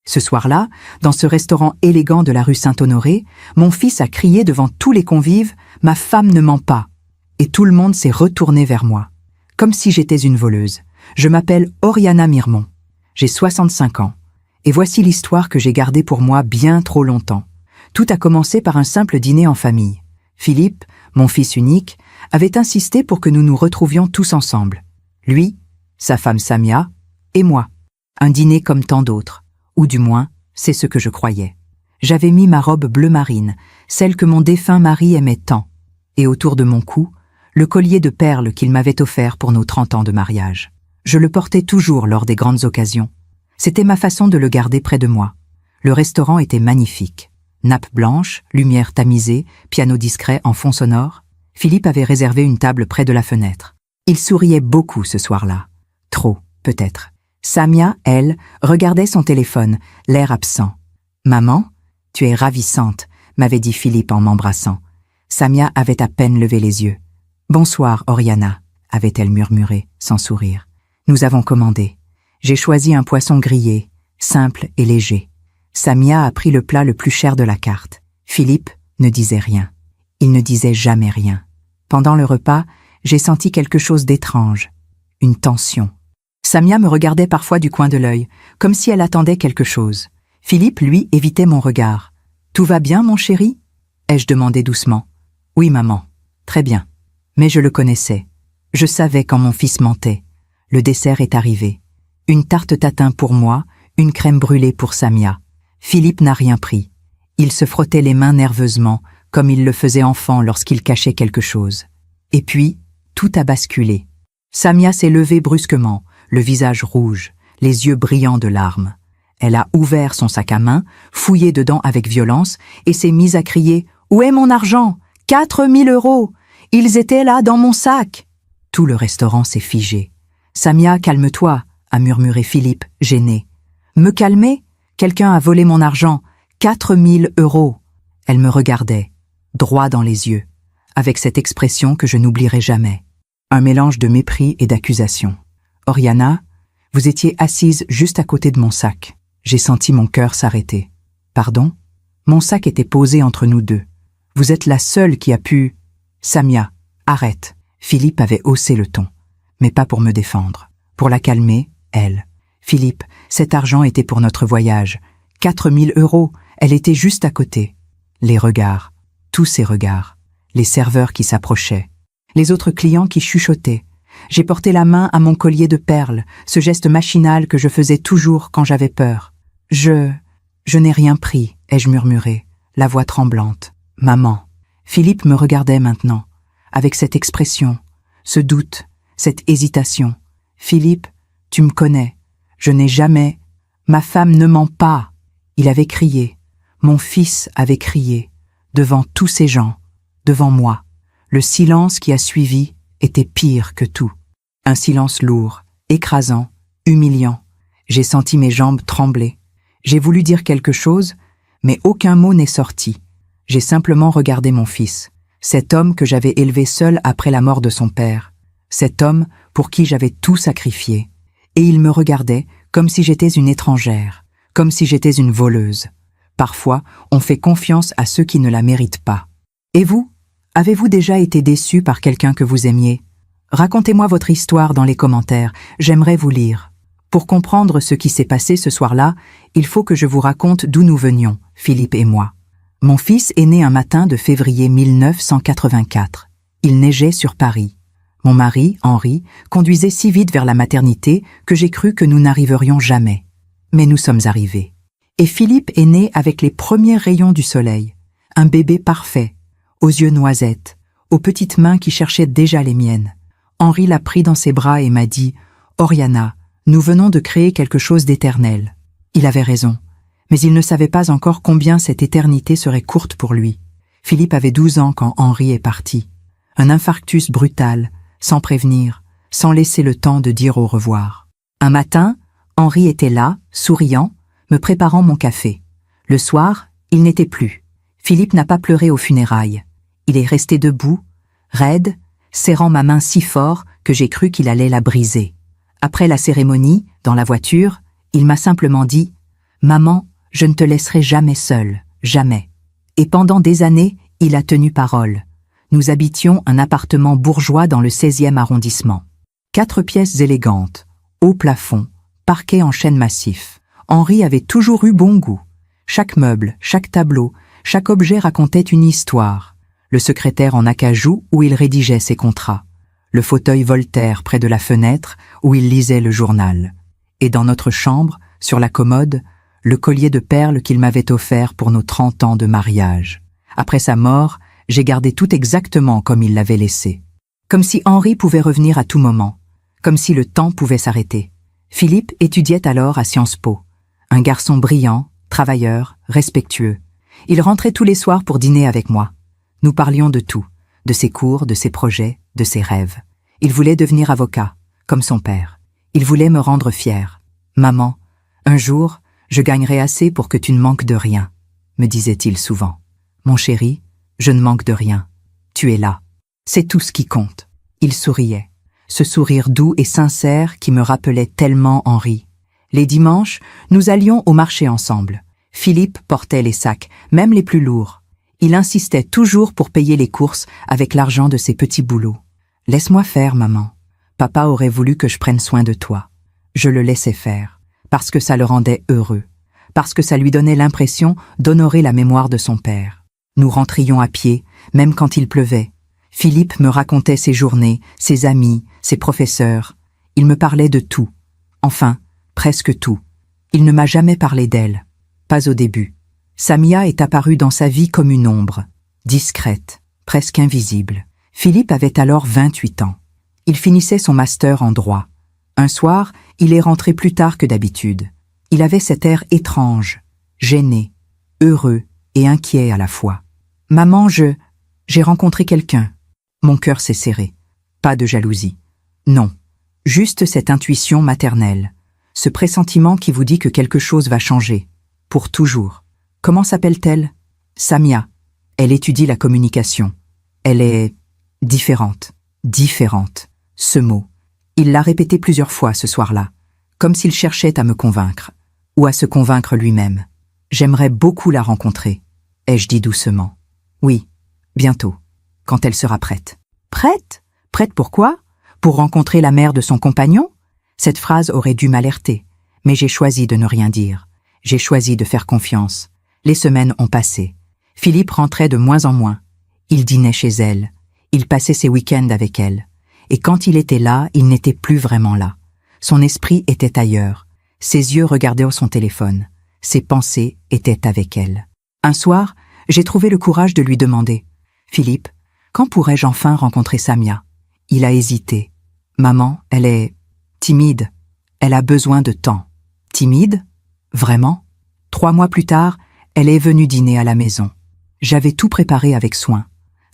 Ce soir-là, dans ce restaurant élégant de la rue Saint-Honoré, mon fils a crié devant tous les convives « Ma femme ne ment pas !» Et tout le monde s'est retourné vers moi. Comme si j'étais une voleuse. Je m'appelle Oriana Mirmont. J'ai 65 ans. Et voici l'histoire que j'ai gardée pour moi bien trop longtemps. Tout a commencé par un simple dîner en famille. Philippe, mon fils unique, avait insisté pour que nous nous retrouvions tous ensemble. Lui, sa femme Samia, et moi. Un dîner comme tant d'autres. Ou du moins, c'est ce que je croyais. J'avais mis ma robe bleu marine, celle que mon défunt mari aimait tant, et autour de mon cou, le collier de perles qu'il m'avait offert pour nos 30 ans de mariage. Je le portais toujours lors des grandes occasions. C'était ma façon de le garder près de moi. Le restaurant était magnifique. Nappe blanche, lumière tamisée, piano discret en fond sonore. Philippe avait réservé une table près de la fenêtre. Il souriait beaucoup ce soir-là. Trop, peut-être. Samia, elle, regardait son téléphone, l'air absent. « Maman, tu es ravissante », m'avait dit Philippe en m'embrassant. Samia avait à peine levé les yeux. « Bonsoir, Oriana », avait-elle murmuré, sans sourire. Nous avons commandé. J'ai choisi un poisson grillé, simple et léger. Samia a pris le plat le plus cher de la carte. Philippe ne disait rien. Il ne disait jamais rien. Pendant le repas, j'ai senti quelque chose d'étrange. Une tension. Samia me regardait parfois du coin de l'œil, comme si elle attendait quelque chose. Philippe, lui, évitait mon regard. « Tout va bien, mon chéri ?» ai-je demandé doucement. « Oui, maman. Très bien. » Mais je le connaissais. Je savais quand mon fils mentait. Le dessert est arrivé. Une tarte tatin pour moi, une crème brûlée pour Samia. Philippe n'a rien pris. Il se frottait les mains nerveusement, comme il le faisait enfant lorsqu'il cachait quelque chose. Et puis, tout a basculé. Samia s'est levée brusquement, le visage rouge, les yeux brillants de larmes. Elle a ouvert son sac à main, fouillé dedans avec violence, et s'est mise à crier « Où est mon argent ? 4 000 €! Ils étaient là dans mon sac !» Tout le restaurant s'est figé. « Samia, calme-toi !» a murmuré Philippe, gêné. « Me calmer ? Quelqu'un a volé mon argent. 4 000 €. Elle me regardait, droit dans les yeux, avec cette expression que je n'oublierai jamais. Un mélange de mépris et d'accusation. « Oriana, vous étiez assise juste à côté de mon sac. » J'ai senti mon cœur s'arrêter. « Pardon ? Mon sac était posé entre nous deux. Vous êtes la seule qui a pu... » « Samia, arrête. » Philippe avait haussé le ton, mais pas pour me défendre. Pour la calmer, elle. « Philippe, cet argent était pour notre voyage. 4 000 €, elle était juste à côté. » Les regards, tous ces regards. Les serveurs qui s'approchaient. Les autres clients qui chuchotaient. J'ai porté la main à mon collier de perles, ce geste machinal que je faisais toujours quand j'avais peur. « Je n'ai rien pris, » ai-je murmuré, la voix tremblante. « Maman. » Philippe me regardait maintenant, avec cette expression, ce doute, cette hésitation. « Philippe, tu me connais. Je n'ai jamais... Ma femme ne ment pas. » Il avait crié. Mon fils avait crié, devant tous ces gens, devant moi. Le silence qui a suivi était pire que tout. Un silence lourd, écrasant, humiliant. J'ai senti mes jambes trembler. J'ai voulu dire quelque chose, mais aucun mot n'est sorti. J'ai simplement regardé mon fils, cet homme que j'avais élevé seul après la mort de son père, cet homme pour qui j'avais tout sacrifié. Et il me regardait comme si j'étais une étrangère, comme si j'étais une voleuse. Parfois, on fait confiance à ceux qui ne la méritent pas. Et vous, avez-vous déjà été déçu par quelqu'un que vous aimiez ? Racontez-moi votre histoire dans les commentaires, j'aimerais vous lire. Pour comprendre ce qui s'est passé ce soir-là, il faut que je vous raconte d'où nous venions, Philippe et moi. Mon fils est né un matin de février 1984. Il neigeait sur Paris. Mon mari, Henri, conduisait si vite vers la maternité que j'ai cru que nous n'arriverions jamais. Mais nous sommes arrivés. Et Philippe est né avec les premiers rayons du soleil. Un bébé parfait, aux yeux noisettes, aux petites mains qui cherchaient déjà les miennes. Henri l'a pris dans ses bras et m'a dit « Oriana, nous venons de créer quelque chose d'éternel. » Il avait raison. Mais il ne savait pas encore combien cette éternité serait courte pour lui. Philippe avait 12 ans quand Henri est parti. Un infarctus brutal, sans prévenir, sans laisser le temps de dire au revoir. Un matin, Henri était là, souriant, me préparant mon café. Le soir, il n'était plus. Philippe n'a pas pleuré aux funérailles. Il est resté debout, raide, serrant ma main si fort que j'ai cru qu'il allait la briser. Après la cérémonie, dans la voiture, il m'a simplement dit « Maman, je ne te laisserai jamais seule, jamais. Et pendant des années, il a tenu parole. Nous habitions un appartement bourgeois dans le 16e arrondissement. 4 pièces élégantes, haut plafond, parquet en chêne massif. Henri avait toujours eu bon goût. Chaque meuble, chaque tableau, chaque objet racontait une histoire. Le secrétaire en acajou où il rédigeait ses contrats. Le fauteuil Voltaire près de la fenêtre où il lisait le journal. Et dans notre chambre, sur la commode, le collier de perles qu'il m'avait offert pour nos 30 ans de mariage. Après sa mort, j'ai gardé tout exactement comme il l'avait laissé. Comme si Henri pouvait revenir à tout moment. Comme si le temps pouvait s'arrêter. Philippe étudiait alors à Sciences Po. Un garçon brillant, travailleur, respectueux. Il rentrait tous les soirs pour dîner avec moi. Nous parlions de tout, de ses cours, de ses projets, de ses rêves. Il voulait devenir avocat, comme son père. Il voulait me rendre fière. « Maman, un jour, je gagnerai assez pour que tu ne manques de rien, » me disait-il souvent. « Mon chéri, je ne manque de rien. Tu es là. C'est tout ce qui compte. » Il souriait. Ce sourire doux et sincère qui me rappelait tellement Henri. Les dimanches, nous allions au marché ensemble. Philippe portait les sacs, même les plus lourds. Il insistait toujours pour payer les courses avec l'argent de ses petits boulots. « Laisse-moi faire, maman. Papa aurait voulu que je prenne soin de toi. » Je le laissais faire, parce que ça le rendait heureux, parce que ça lui donnait l'impression d'honorer la mémoire de son père. Nous rentrions à pied, même quand il pleuvait. Philippe me racontait ses journées, ses amis, ses professeurs. Il me parlait de tout. Enfin, presque tout. Il ne m'a jamais parlé d'elle. Pas au début. Samia est apparue dans sa vie comme une ombre, discrète, presque invisible. Philippe avait alors 28 ans. Il finissait son master en droit. Un soir, il est rentré plus tard que d'habitude. Il avait cet air étrange, gêné, heureux et inquiet à la fois. « Maman, j'ai rencontré quelqu'un. » Mon cœur s'est serré. Pas de jalousie. Non, juste cette intuition maternelle. Ce pressentiment qui vous dit que quelque chose va changer. Pour toujours. Comment s'appelle-t-elle? Samia. Elle étudie la communication. Elle est différente. Différente. Ce mot. Il l'a répété plusieurs fois ce soir-là, comme s'il cherchait à me convaincre, ou à se convaincre lui-même. J'aimerais beaucoup la rencontrer, ai-je dit doucement. Oui, bientôt, quand elle sera prête. Prête? Prête pourquoi? Pour rencontrer la mère de son compagnon? Cette phrase aurait dû m'alerter, mais j'ai choisi de ne rien dire. J'ai choisi de faire confiance. Les semaines ont passé. Philippe rentrait de moins en moins. Il dînait chez elle. Il passait ses week-ends avec elle. Et quand il était là, il n'était plus vraiment là. Son esprit était ailleurs. Ses yeux regardaient son téléphone. Ses pensées étaient avec elle. Un soir, j'ai trouvé le courage de lui demander « Philippe, quand pourrais-je enfin rencontrer Samia ?» Il a hésité. « Maman, elle est timide. Elle a besoin de temps. » Timide? Vraiment? 3 mois plus tard, elle est venue dîner à la maison. J'avais tout préparé avec soin.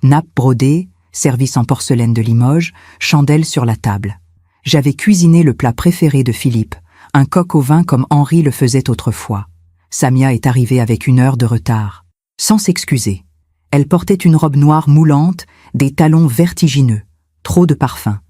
Nappe brodée, service en porcelaine de Limoges, chandelle sur la table. J'avais cuisiné le plat préféré de Philippe, un coq au vin comme Henri le faisait autrefois. Samia est arrivée avec 1 heure de retard, sans s'excuser. Elle portait une robe noire moulante, des talons vertigineux, trop de parfum.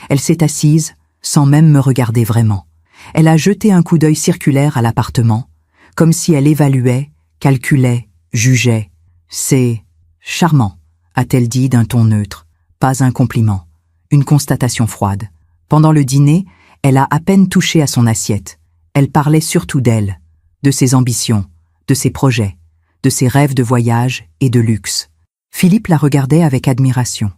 Elle s'est assise, sans même me regarder vraiment. Elle a jeté un coup d'œil circulaire à l'appartement, comme si elle évaluait, calculait, jugeait. « C'est charmant », a-t-elle dit d'un ton neutre. Pas un compliment, une constatation froide. Pendant le dîner, elle a à peine touché à son assiette. Elle parlait surtout d'elle, de ses ambitions, de ses projets, de ses rêves de voyage et de luxe. Philippe la regardait avec admiration.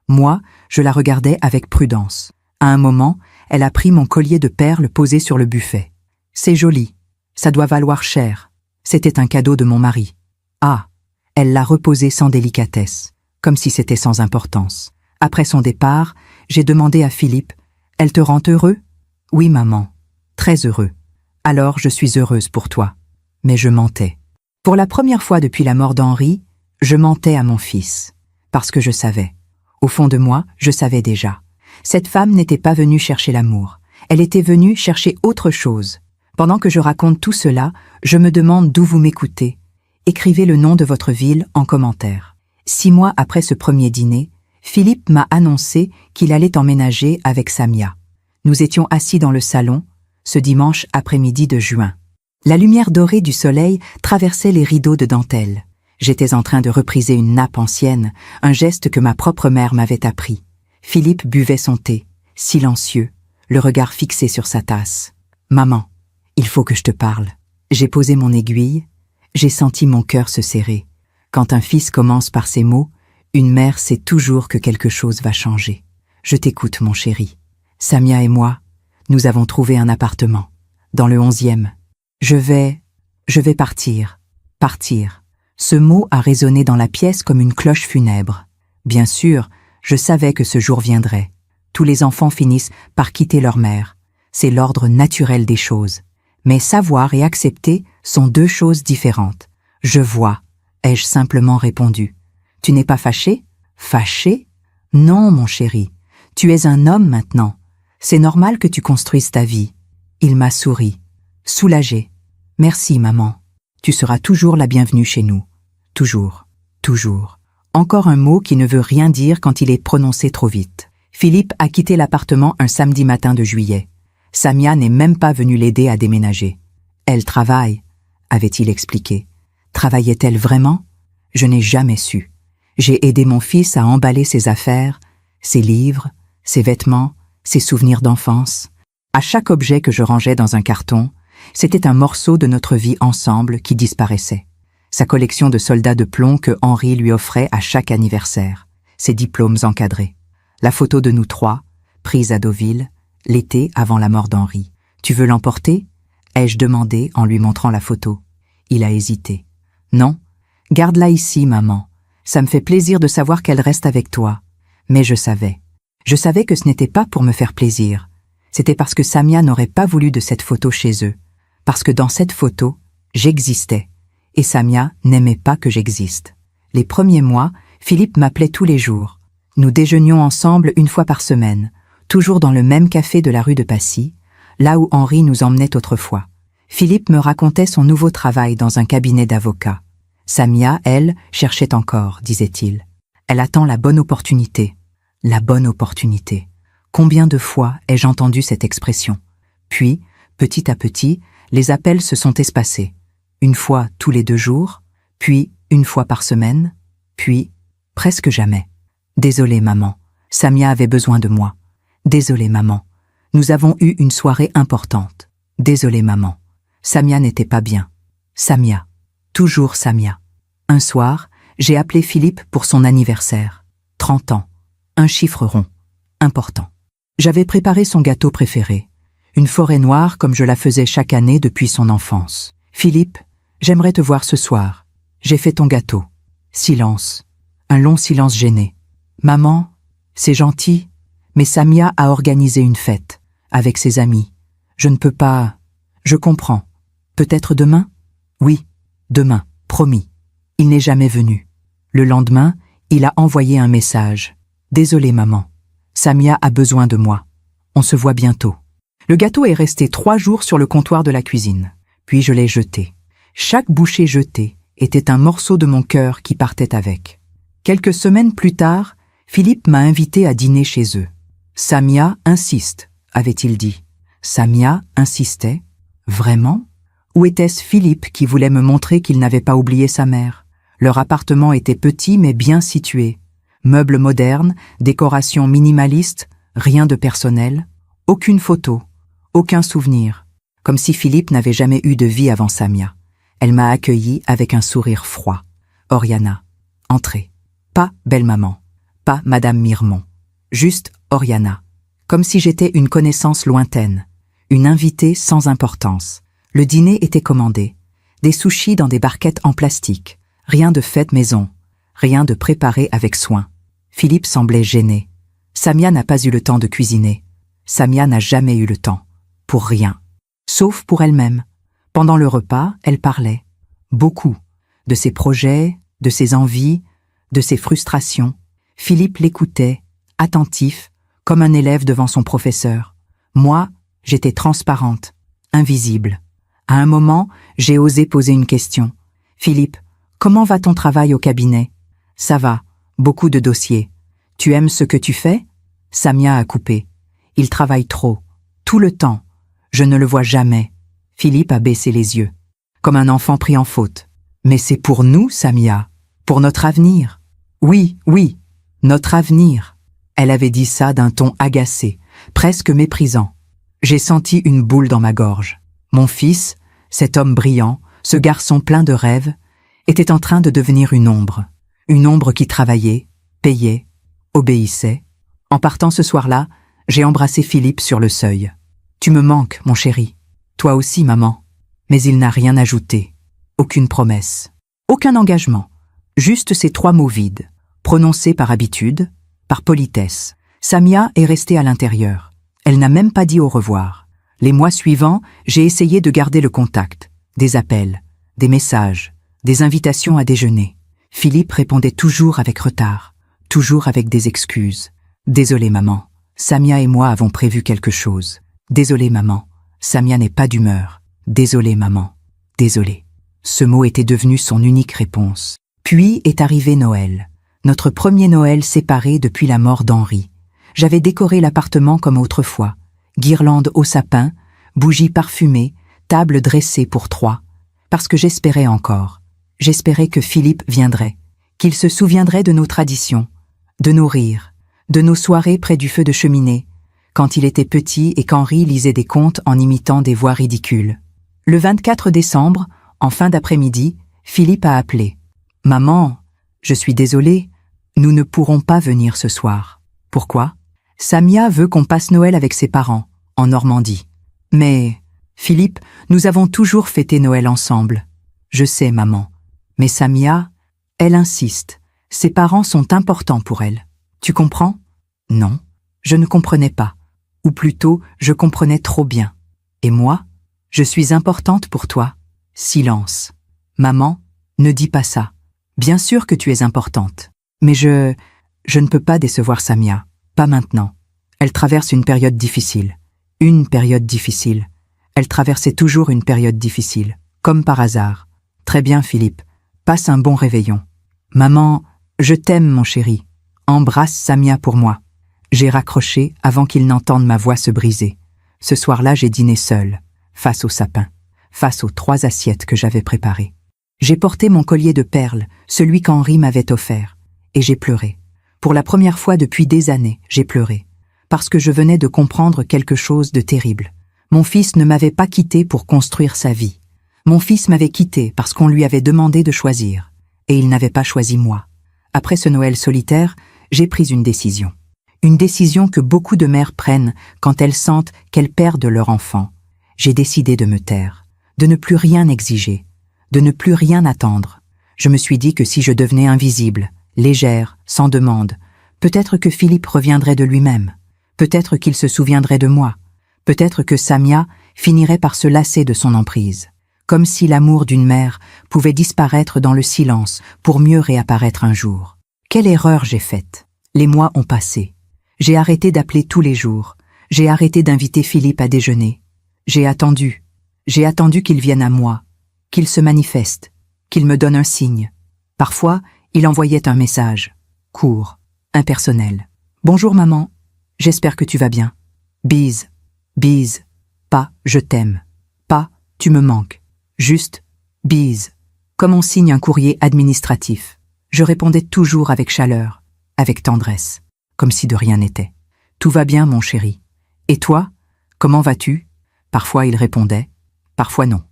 Moi, je la regardais avec prudence. À un moment, elle a pris mon collier de perles posé sur le buffet. « C'est joli, ça doit valoir cher. C'était un cadeau de mon mari. » Ah, elle l'a reposé sans délicatesse, comme si c'était sans importance. Après son départ, j'ai demandé à Philippe « Elle te rend heureux ?»« Oui, maman, très heureux. Alors je suis heureuse pour toi. » Mais je mentais. Pour la première fois depuis la mort d'Henri, je mentais à mon fils. Parce que je savais. Au fond de moi, je savais déjà. Cette femme n'était pas venue chercher l'amour. Elle était venue chercher autre chose. Pendant que je raconte tout cela, je me demande d'où vous m'écoutez. Écrivez le nom de votre ville en commentaire. 6 mois après ce premier dîner, Philippe m'a annoncé qu'il allait emménager avec Samia. Nous étions assis dans le salon, ce dimanche après-midi de juin. La lumière dorée du soleil traversait les rideaux de dentelle. J'étais en train de repriser une nappe ancienne, un geste que ma propre mère m'avait appris. Philippe buvait son thé, silencieux, le regard fixé sur sa tasse. « Maman, il faut que je te parle. » J'ai posé mon aiguille, j'ai senti mon cœur se serrer. Quand un fils commence par ces mots, une mère sait toujours que quelque chose va changer. Je t'écoute, mon chéri. Samia et moi, nous avons trouvé un appartement, dans le 11e. Je vais partir. Ce mot a résonné dans la pièce comme une cloche funèbre. Bien sûr, je savais que ce jour viendrait. Tous les enfants finissent par quitter leur mère. C'est l'ordre naturel des choses. Mais savoir et accepter sont deux choses différentes. Je vois, ai-je simplement répondu. Tu n'es pas fâché? Fâché? Non, mon chéri. Tu es un homme maintenant. C'est normal que tu construises ta vie. Il m'a souri, soulagé. Merci, maman. Tu seras toujours la bienvenue chez nous. Toujours, toujours. Encore un mot qui ne veut rien dire quand il est prononcé trop vite. Philippe a quitté l'appartement un samedi matin de juillet. Samia n'est même pas venue l'aider à déménager. Elle travaille, avait-il expliqué. Travaillait-elle vraiment? Je n'ai jamais su. J'ai aidé mon fils à emballer ses affaires, ses livres, ses vêtements, ses souvenirs d'enfance. À chaque objet que je rangeais dans un carton, c'était un morceau de notre vie ensemble qui disparaissait. Sa collection de soldats de plomb que Henri lui offrait à chaque anniversaire, ses diplômes encadrés. La photo de nous trois, prise à Deauville, l'été avant la mort d'Henri. « Tu veux l'emporter » ai-je demandé en lui montrant la photo. Il a hésité. « Non, garde-la ici, maman. Ça me fait plaisir de savoir qu'elle reste avec toi. » Mais je savais. Je savais que ce n'était pas pour me faire plaisir. C'était parce que Samia n'aurait pas voulu de cette photo chez eux. Parce que dans cette photo, j'existais. Et Samia n'aimait pas que j'existe. Les premiers mois, Philippe m'appelait tous les jours. Nous déjeunions ensemble une fois par semaine, toujours dans le même café de la rue de Passy, là où Henri nous emmenait autrefois. Philippe me racontait son nouveau travail dans un cabinet d'avocat. Samia, elle, cherchait encore, disait-il. Elle attend la bonne opportunité. La bonne opportunité. Combien de fois ai-je entendu cette expression? Puis, petit à petit, les appels se sont espacés. Une fois tous les 2 jours, puis une fois par semaine, puis presque jamais. Désolée, maman. Samia avait besoin de moi. Désolée, maman. Nous avons eu une soirée importante. Désolée, maman. Samia n'était pas bien. Samia. Toujours Samia. Un soir, j'ai appelé Philippe pour son anniversaire. 30 ans. Un chiffre rond. Important. J'avais préparé son gâteau préféré. Une forêt noire comme je la faisais chaque année depuis son enfance. Philippe, j'aimerais te voir ce soir. J'ai fait ton gâteau. Silence. Un long silence gêné. Maman, c'est gentil, mais Samia a organisé une fête, avec ses amis. Je ne peux pas... Je comprends. Peut-être demain? Oui, demain, promis. Il n'est jamais venu. Le lendemain, il a envoyé un message. Désolé, maman. Samia a besoin de moi. On se voit bientôt. Le gâteau est resté 3 jours sur le comptoir de la cuisine. Puis je l'ai jeté. Chaque bouchée jetée était un morceau de mon cœur qui partait avec. Quelques semaines plus tard, Philippe m'a invité à dîner chez eux. Samia insiste, avait-il dit. Samia insistait? Vraiment? Ou était-ce Philippe qui voulait me montrer qu'il n'avait pas oublié sa mère? Leur appartement était petit mais bien situé. Meubles modernes, décorations minimalistes, rien de personnel, aucune photo, aucun souvenir. Comme si Philippe n'avait jamais eu de vie avant Samia. Elle m'a accueilli avec un sourire froid. Oriana. Entrez. Pas belle-maman. Pas Madame Mirmont. Juste Oriana. Comme si j'étais une connaissance lointaine. Une invitée sans importance. Le dîner était commandé. Des sushis dans des barquettes en plastique. Rien de fait maison. Rien de préparé avec soin. Philippe semblait gêné. Samia n'a pas eu le temps de cuisiner. Samia n'a jamais eu le temps. Pour rien. Sauf pour elle-même. Pendant le repas, elle parlait. Beaucoup. De ses projets, de ses envies, de ses frustrations. Philippe l'écoutait, attentif, comme un élève devant son professeur. Moi, j'étais transparente, invisible. À un moment, j'ai osé poser une question. « Philippe, comment va ton travail au cabinet ?»« Ça va, beaucoup de dossiers. Tu aimes ce que tu fais ?» Samia a coupé. « Il travaille trop, tout le temps. Je ne le vois jamais. » Philippe a baissé les yeux, comme un enfant pris en faute. Mais c'est pour nous, Samia, pour notre avenir. Oui, oui, notre avenir. Elle avait dit ça d'un ton agacé, presque méprisant. J'ai senti une boule dans ma gorge. Mon fils, cet homme brillant, ce garçon plein de rêves, était en train de devenir une ombre qui travaillait, payait, obéissait. En partant ce soir-là, j'ai embrassé Philippe sur le seuil. Tu me manques, mon chéri. Toi aussi, maman. Mais il n'a rien ajouté. Aucune promesse. Aucun engagement. Juste ces 3 mots vides, prononcés par habitude, par politesse. Samia est restée à l'intérieur. Elle n'a même pas dit au revoir. Les mois suivants, j'ai essayé de garder le contact. Des appels, des messages, des invitations à déjeuner. Philippe répondait toujours avec retard, toujours avec des excuses. Désolé, maman. Samia et moi avons prévu quelque chose. Désolé, maman. Samia n'est pas d'humeur. Désolé, maman. Désolé. Ce mot était devenu son unique réponse. Puis est arrivé Noël. Notre premier Noël séparé depuis la mort d'Henri. J'avais décoré l'appartement comme autrefois. Guirlandes au sapin, bougies parfumées, table dressée pour 3. Parce que j'espérais encore. J'espérais que Philippe viendrait, qu'il se souviendrait de nos traditions, de nos rires, de nos soirées près du feu de cheminée, quand il était petit et qu'Henri lisait des contes en imitant des voix ridicules. Le 24 décembre, en fin d'après-midi, Philippe a appelé. « Maman, je suis désolé, nous ne pourrons pas venir ce soir. » Pourquoi ? Samia veut qu'on passe Noël avec ses parents, en Normandie. Mais, Philippe, nous avons toujours fêté Noël ensemble. Je sais, maman. Mais Samia, elle insiste. Ses parents sont importants pour elle. Tu comprends ? Non, je ne comprenais pas. Ou plutôt, je comprenais trop bien. Et moi ? Je suis importante pour toi. Silence. Maman, ne dis pas ça. Bien sûr que tu es importante. Mais je ne peux pas décevoir Samia. Pas maintenant. Elle traverse une période difficile. Une période difficile. Elle traversait toujours une période difficile. Comme par hasard. Très bien, Philippe. Passe un bon réveillon. Maman, je t'aime, mon chéri. Embrasse Samia pour moi. J'ai raccroché avant qu'il n'entende ma voix se briser. Ce soir-là, j'ai dîné seul, face au sapin, face aux 3 assiettes que j'avais préparées. J'ai porté mon collier de perles, celui qu'Henri m'avait offert, et j'ai pleuré. Pour la première fois depuis des années, j'ai pleuré, parce que je venais de comprendre quelque chose de terrible. Mon fils ne m'avait pas quitté pour construire sa vie. Mon fils m'avait quitté parce qu'on lui avait demandé de choisir, et il n'avait pas choisi moi. Après ce Noël solitaire, j'ai pris une décision. Une décision que beaucoup de mères prennent quand elles sentent qu'elles perdent leur enfant. J'ai décidé de me taire, de ne plus rien exiger, de ne plus rien attendre. Je me suis dit que si je devenais invisible, légère, sans demande, peut-être que Philippe reviendrait de lui-même, peut-être qu'il se souviendrait de moi, peut-être que Samia finirait par se lasser de son emprise. Comme si l'amour d'une mère pouvait disparaître dans le silence pour mieux réapparaître un jour. Quelle erreur j'ai faite. Les mois ont passé. J'ai arrêté d'appeler tous les jours. J'ai arrêté d'inviter Philippe à déjeuner. J'ai attendu qu'il vienne à moi, qu'il se manifeste, qu'il me donne un signe. Parfois, il envoyait un message, court, impersonnel. « Bonjour maman, j'espère que tu vas bien. Bise, bise, pas je t'aime, pas tu me manques. Juste, bise, comme on signe un courrier administratif. » Je répondais toujours avec chaleur, avec tendresse, comme si de rien n'était. « Tout va bien, mon chéri. Et toi, comment vas-tu » Parfois il répondait, parfois non.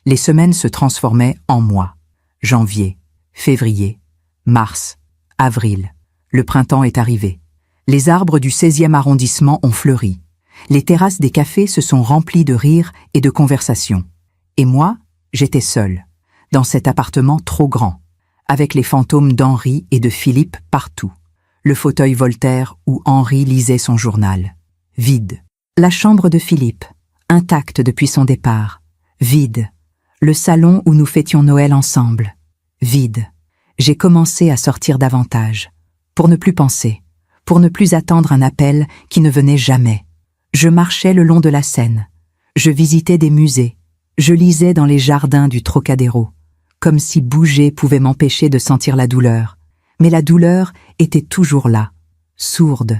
Les semaines se transformaient en mois. Janvier, février, mars, avril. Le printemps est arrivé. Les arbres du 16e arrondissement ont fleuri. Les terrasses des cafés se sont remplies de rires et de conversations. Et moi, j'étais seule, dans cet appartement trop grand, avec les fantômes d'Henri et de Philippe partout. Le fauteuil Voltaire où Henri lisait son journal. Vide. La chambre de Philippe, intacte depuis son départ. Vide. Le salon où nous fêtions Noël ensemble. Vide. J'ai commencé à sortir davantage, pour ne plus penser, pour ne plus attendre un appel qui ne venait jamais. Je marchais le long de la Seine. Je visitais des musées. Je lisais dans les jardins du Trocadéro, comme si bouger pouvait m'empêcher de sentir la douleur. Mais la douleur était toujours là, sourde,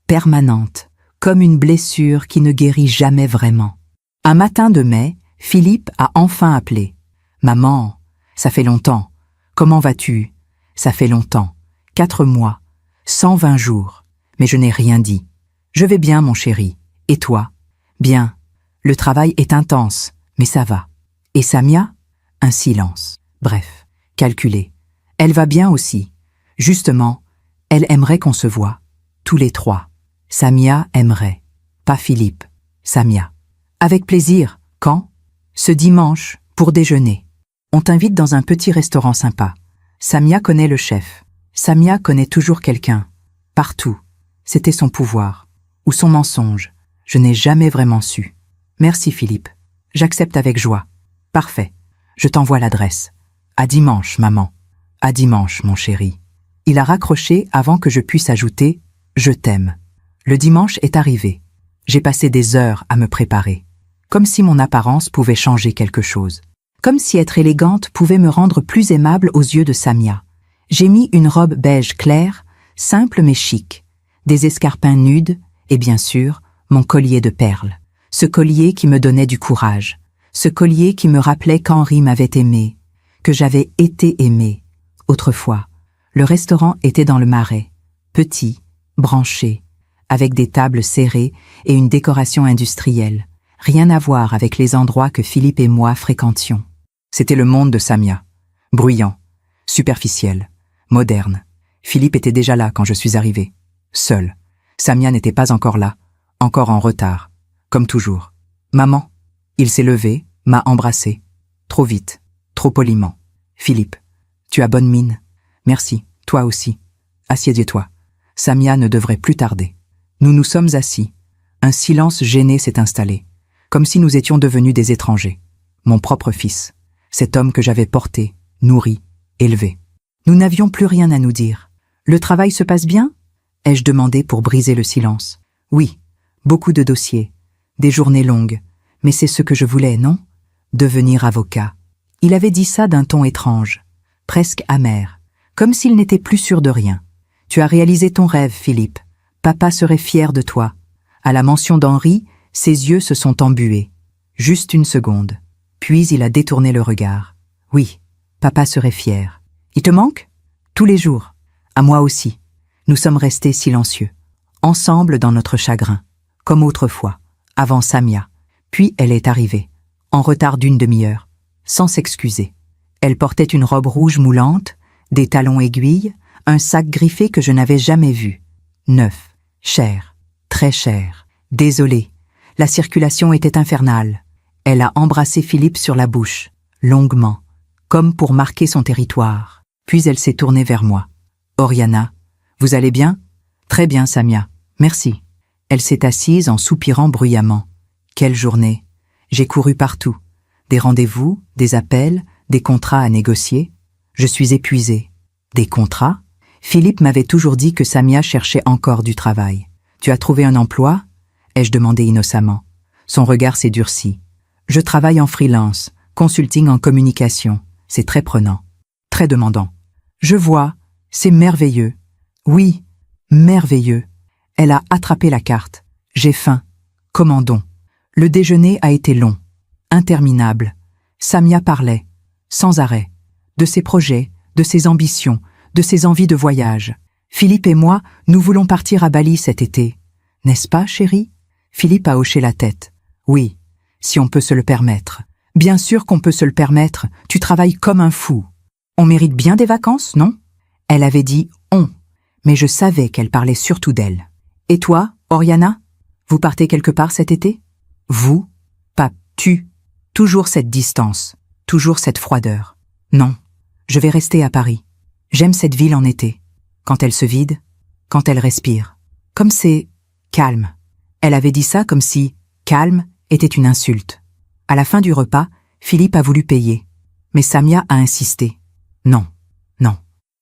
permanente, comme une blessure qui ne guérit jamais vraiment. Un matin de mai, Philippe a enfin appelé. Maman, ça fait longtemps. Comment vas-tu? Ça fait longtemps. 4 mois. 120 jours. Mais je n'ai rien dit. Je vais bien, mon chéri. Et toi? Bien. Le travail est intense, mais ça va. Et Samia? Un silence. Bref, calculé. Elle va bien aussi. Justement, elle aimerait qu'on se voie. Tous les 3. Samia aimerait. Pas Philippe. Samia. Avec plaisir. Quand? Ce dimanche, pour déjeuner. On t'invite dans un petit restaurant sympa. Samia connaît le chef. Samia connaît toujours quelqu'un. Partout. C'était son pouvoir. Ou son mensonge. Je n'ai jamais vraiment su. Merci Philippe. J'accepte avec joie. Parfait. Je t'envoie l'adresse. À dimanche, maman. À dimanche, mon chéri. Il a raccroché avant que je puisse ajouter « Je t'aime ». Le dimanche est arrivé. J'ai passé des heures à me préparer. Comme si mon apparence pouvait changer quelque chose. Comme si être élégante pouvait me rendre plus aimable aux yeux de Samia. J'ai mis une robe beige claire, simple mais chic, des escarpins nudes et bien sûr, mon collier de perles. Ce collier qui me donnait du courage. Ce collier qui me rappelait qu'Henri m'avait aimé, que j'avais été aimée. Autrefois, le restaurant était dans le Marais, petit, branché, avec des tables serrées et une décoration industrielle. Rien à voir avec les endroits que Philippe et moi fréquentions. C'était le monde de Samia. Bruyant, superficiel, moderne. Philippe était déjà là quand je suis arrivé. Seul. Samia n'était pas encore là, encore en retard. Comme toujours. Maman. Il s'est levé, m'a embrassé. Trop vite, trop poliment. Philippe. Tu as bonne mine. Merci, toi aussi. Assieds-toi. Samia ne devrait plus tarder. Nous nous sommes assis. Un silence gêné s'est installé. Comme si nous étions devenus des étrangers. Mon propre fils. Cet homme que j'avais porté, nourri, élevé. Nous n'avions plus rien à nous dire. Le travail se passe bien? Ai-je demandé pour briser le silence. Oui, beaucoup de dossiers, des journées longues. Mais c'est ce que je voulais, non? Devenir avocat. Il avait dit ça d'un ton étrange, presque amer, comme s'il n'était plus sûr de rien. Tu as réalisé ton rêve, Philippe. Papa serait fier de toi. À la mention d'Henri, ses yeux se sont embués. Juste une seconde. Puis il a détourné le regard. Oui, papa serait fier. Il te manque? Tous les jours. À moi aussi. Nous sommes restés silencieux. Ensemble dans notre chagrin. Comme autrefois. Avant Samia. Puis elle est arrivée. En retard d'une demi-heure. Sans s'excuser. Elle portait une robe rouge moulante, des talons aiguilles, un sac griffé que je n'avais jamais vu. Neuf. Cher. Très cher. Désolée. La circulation était infernale. Elle a embrassé Philippe sur la bouche, longuement, comme pour marquer son territoire. Puis elle s'est tournée vers moi. « Oriana, vous allez bien ?»« Très bien, Samia. Merci. » Elle s'est assise en soupirant bruyamment. Quelle journée! J'ai couru partout. Des rendez-vous, des appels, des contrats à négocier. Je suis épuisée. Des contrats? Philippe m'avait toujours dit que Samia cherchait encore du travail. Tu as trouvé un emploi? Ai-je demandé innocemment. Son regard s'est durci. Je travaille en freelance, consulting en communication. C'est très prenant. Très demandant. Je vois, c'est merveilleux. Oui, merveilleux. Elle a attrapé la carte. J'ai faim. Commandons. Le déjeuner a été long, interminable. Samia parlait, sans arrêt, de ses projets, de ses ambitions, de ses envies de voyage. Philippe et moi, nous voulons partir à Bali cet été. N'est-ce pas, chérie? Philippe a hoché la tête. Oui, si on peut se le permettre. Bien sûr qu'on peut se le permettre, tu travailles comme un fou. On mérite bien des vacances, non? Elle avait dit « on », mais je savais qu'elle parlait surtout d'elle. Et toi, Oriana? Vous partez quelque part cet été? Vous? Pas tu. Toujours cette distance, toujours cette froideur. Non, je vais rester à Paris. J'aime cette ville en été. Quand elle se vide, quand elle respire. Comme c'est calme. Elle avait dit ça comme si calme était une insulte. À la fin du repas, Philippe a voulu payer. Mais Samia a insisté. Non, non.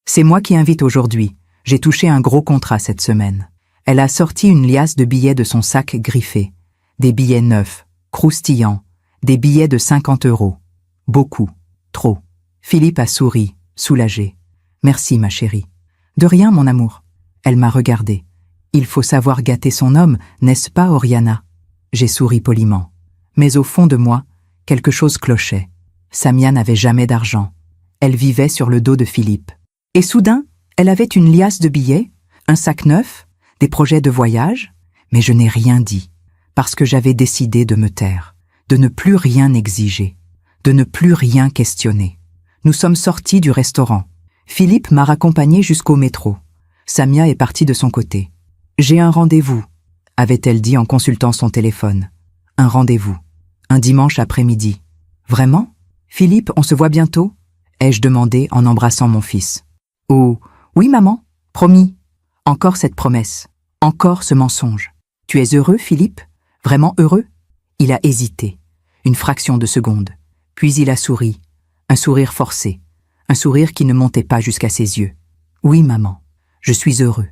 C'est moi qui invite aujourd'hui. J'ai touché un gros contrat cette semaine. Elle a sorti une liasse de billets de son sac griffé. Des billets neufs, croustillants, des billets de 50 €. Beaucoup, trop. Philippe a souri, soulagé. Merci, ma chérie. De rien, mon amour. Elle m'a regardé. Il faut savoir gâter son homme, n'est-ce pas, Oriana? J'ai souri poliment. Mais au fond de moi, Quelque chose clochait. Samia n'avait jamais d'argent. Elle vivait sur le dos de Philippe. Et soudain, elle avait une liasse de billets, un sac neuf, des projets de voyage, mais je n'ai rien dit, parce que j'avais décidé de me taire, de ne plus rien exiger, de ne plus rien questionner. Nous sommes sortis du restaurant. Philippe m'a raccompagné jusqu'au métro. Samia est partie de son côté. « J'ai un rendez-vous », avait-elle dit en consultant son téléphone. Un rendez-vous. Un dimanche après-midi. « Vraiment ? Philippe, on se voit bientôt ?» ai-je demandé en embrassant mon fils. « Oh, oui maman, promis. » Encore cette promesse. Encore ce mensonge. « Tu es heureux, Philippe ? Vraiment heureux ?» Il a hésité. Une fraction de seconde. Puis il a souri. Un sourire forcé. Un sourire qui ne montait pas jusqu'à ses yeux. « Oui, maman, je suis heureux. »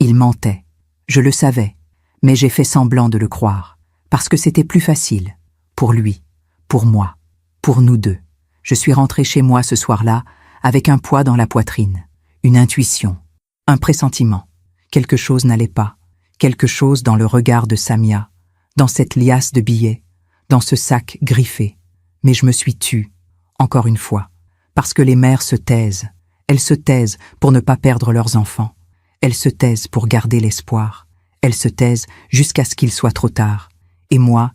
Il mentait. Je le savais, mais j'ai fait semblant de le croire, parce que c'était plus facile. Pour lui, pour moi, pour nous deux. Je suis rentré chez moi ce soir-là avec un poids dans la poitrine, une intuition, un pressentiment. Quelque chose n'allait pas, quelque chose dans le regard de Samia, dans cette liasse de billets, dans ce sac griffé. Mais je me suis tue, encore une fois, parce que les mères se taisent. Elles se taisent pour ne pas perdre leurs enfants. Elles se taisent pour garder l'espoir. Elles se taisent jusqu'à ce qu'il soit trop tard. Et moi,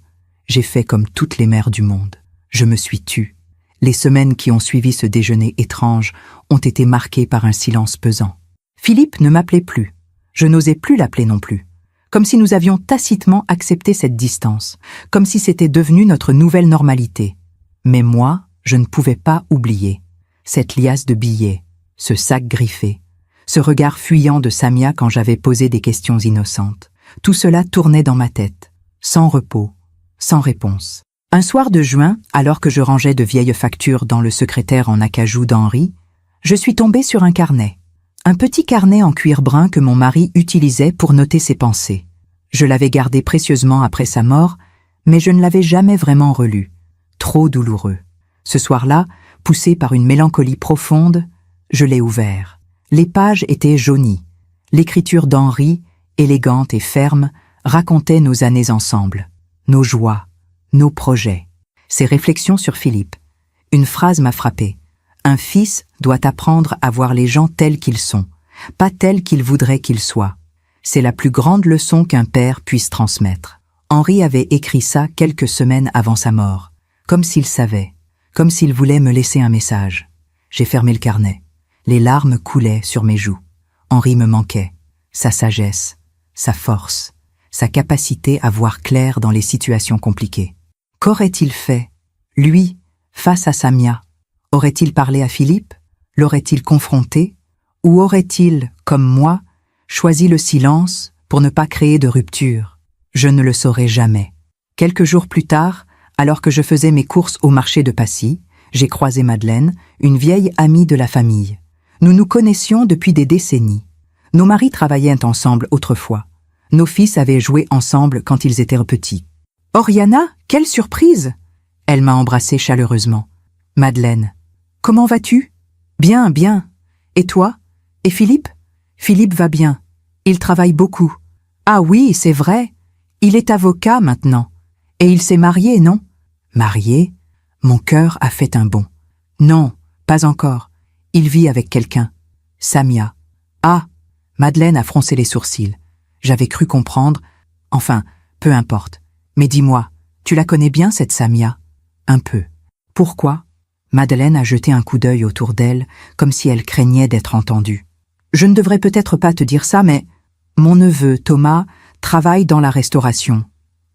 j'ai fait comme toutes les mères du monde. Je me suis tue. Les semaines qui ont suivi ce déjeuner étrange ont été marquées par un silence pesant. Philippe ne m'appelait plus. Je n'osais plus l'appeler non plus. Comme si nous avions tacitement accepté cette distance. Comme si c'était devenu notre nouvelle normalité. Mais moi, je ne pouvais pas oublier. Cette liasse de billets, ce sac griffé, ce regard fuyant de Samia quand j'avais posé des questions innocentes. Tout cela tournait dans ma tête, sans repos, sans réponse. Un soir de juin, alors que je rangeais de vieilles factures dans le secrétaire en acajou d'Henri, je suis tombée sur un carnet. Un petit carnet en cuir brun que mon mari utilisait pour noter ses pensées. Je l'avais gardé précieusement après sa mort, mais je ne l'avais jamais vraiment relu. Trop douloureux. Ce soir-là, poussé par une mélancolie profonde, je l'ai ouvert. Les pages étaient jaunies. L'écriture d'Henri, élégante et ferme, racontait nos années ensemble, nos joies, nos projets. Ses réflexions sur Philippe. Une phrase m'a frappée. Un fils doit apprendre à voir les gens tels qu'ils sont, pas tels qu'il voudrait qu'ils soient. C'est la plus grande leçon qu'un père puisse transmettre. Henri avait écrit ça quelques semaines avant sa mort, comme s'il savait, comme s'il voulait me laisser un message. J'ai fermé le carnet. Les larmes coulaient sur mes joues. Henri me manquait. Sa sagesse, sa force, sa capacité à voir clair dans les situations compliquées. Qu'aurait-il fait, lui, face à Samia? Aurait-il parlé à Philippe? L'aurait-il confronté? Ou aurait-il, comme moi, choisi le silence pour ne pas créer de rupture? Je ne le saurais jamais. Quelques jours plus tard, alors que je faisais mes courses au marché de Passy, j'ai croisé Madeleine, une vieille amie de la famille. Nous nous connaissions depuis des décennies. Nos maris travaillaient ensemble autrefois. Nos fils avaient joué ensemble quand ils étaient petits. « Oriana, quelle surprise !» Elle m'a embrassée chaleureusement. « Madeleine, comment vas-tu ?»« Bien, bien. Et toi ? Et Philippe ? » ?»« Philippe va bien. Il travaille beaucoup. »« Ah oui, c'est vrai. Il est avocat maintenant. Et il s'est marié, non ?»« Marié ? » Mon cœur a fait un bond. « Non, pas encore. Il vit avec quelqu'un. Samia. »« Ah !» Madeleine a froncé les sourcils. J'avais cru comprendre. Enfin, peu importe. Mais dis-moi, tu la connais bien, cette Samia ? Un peu. Pourquoi ? Madeleine a jeté un coup d'œil autour d'elle, comme si elle craignait d'être entendue. Je ne devrais peut-être pas te dire ça, mais mon neveu, Thomas, travaille dans la restauration.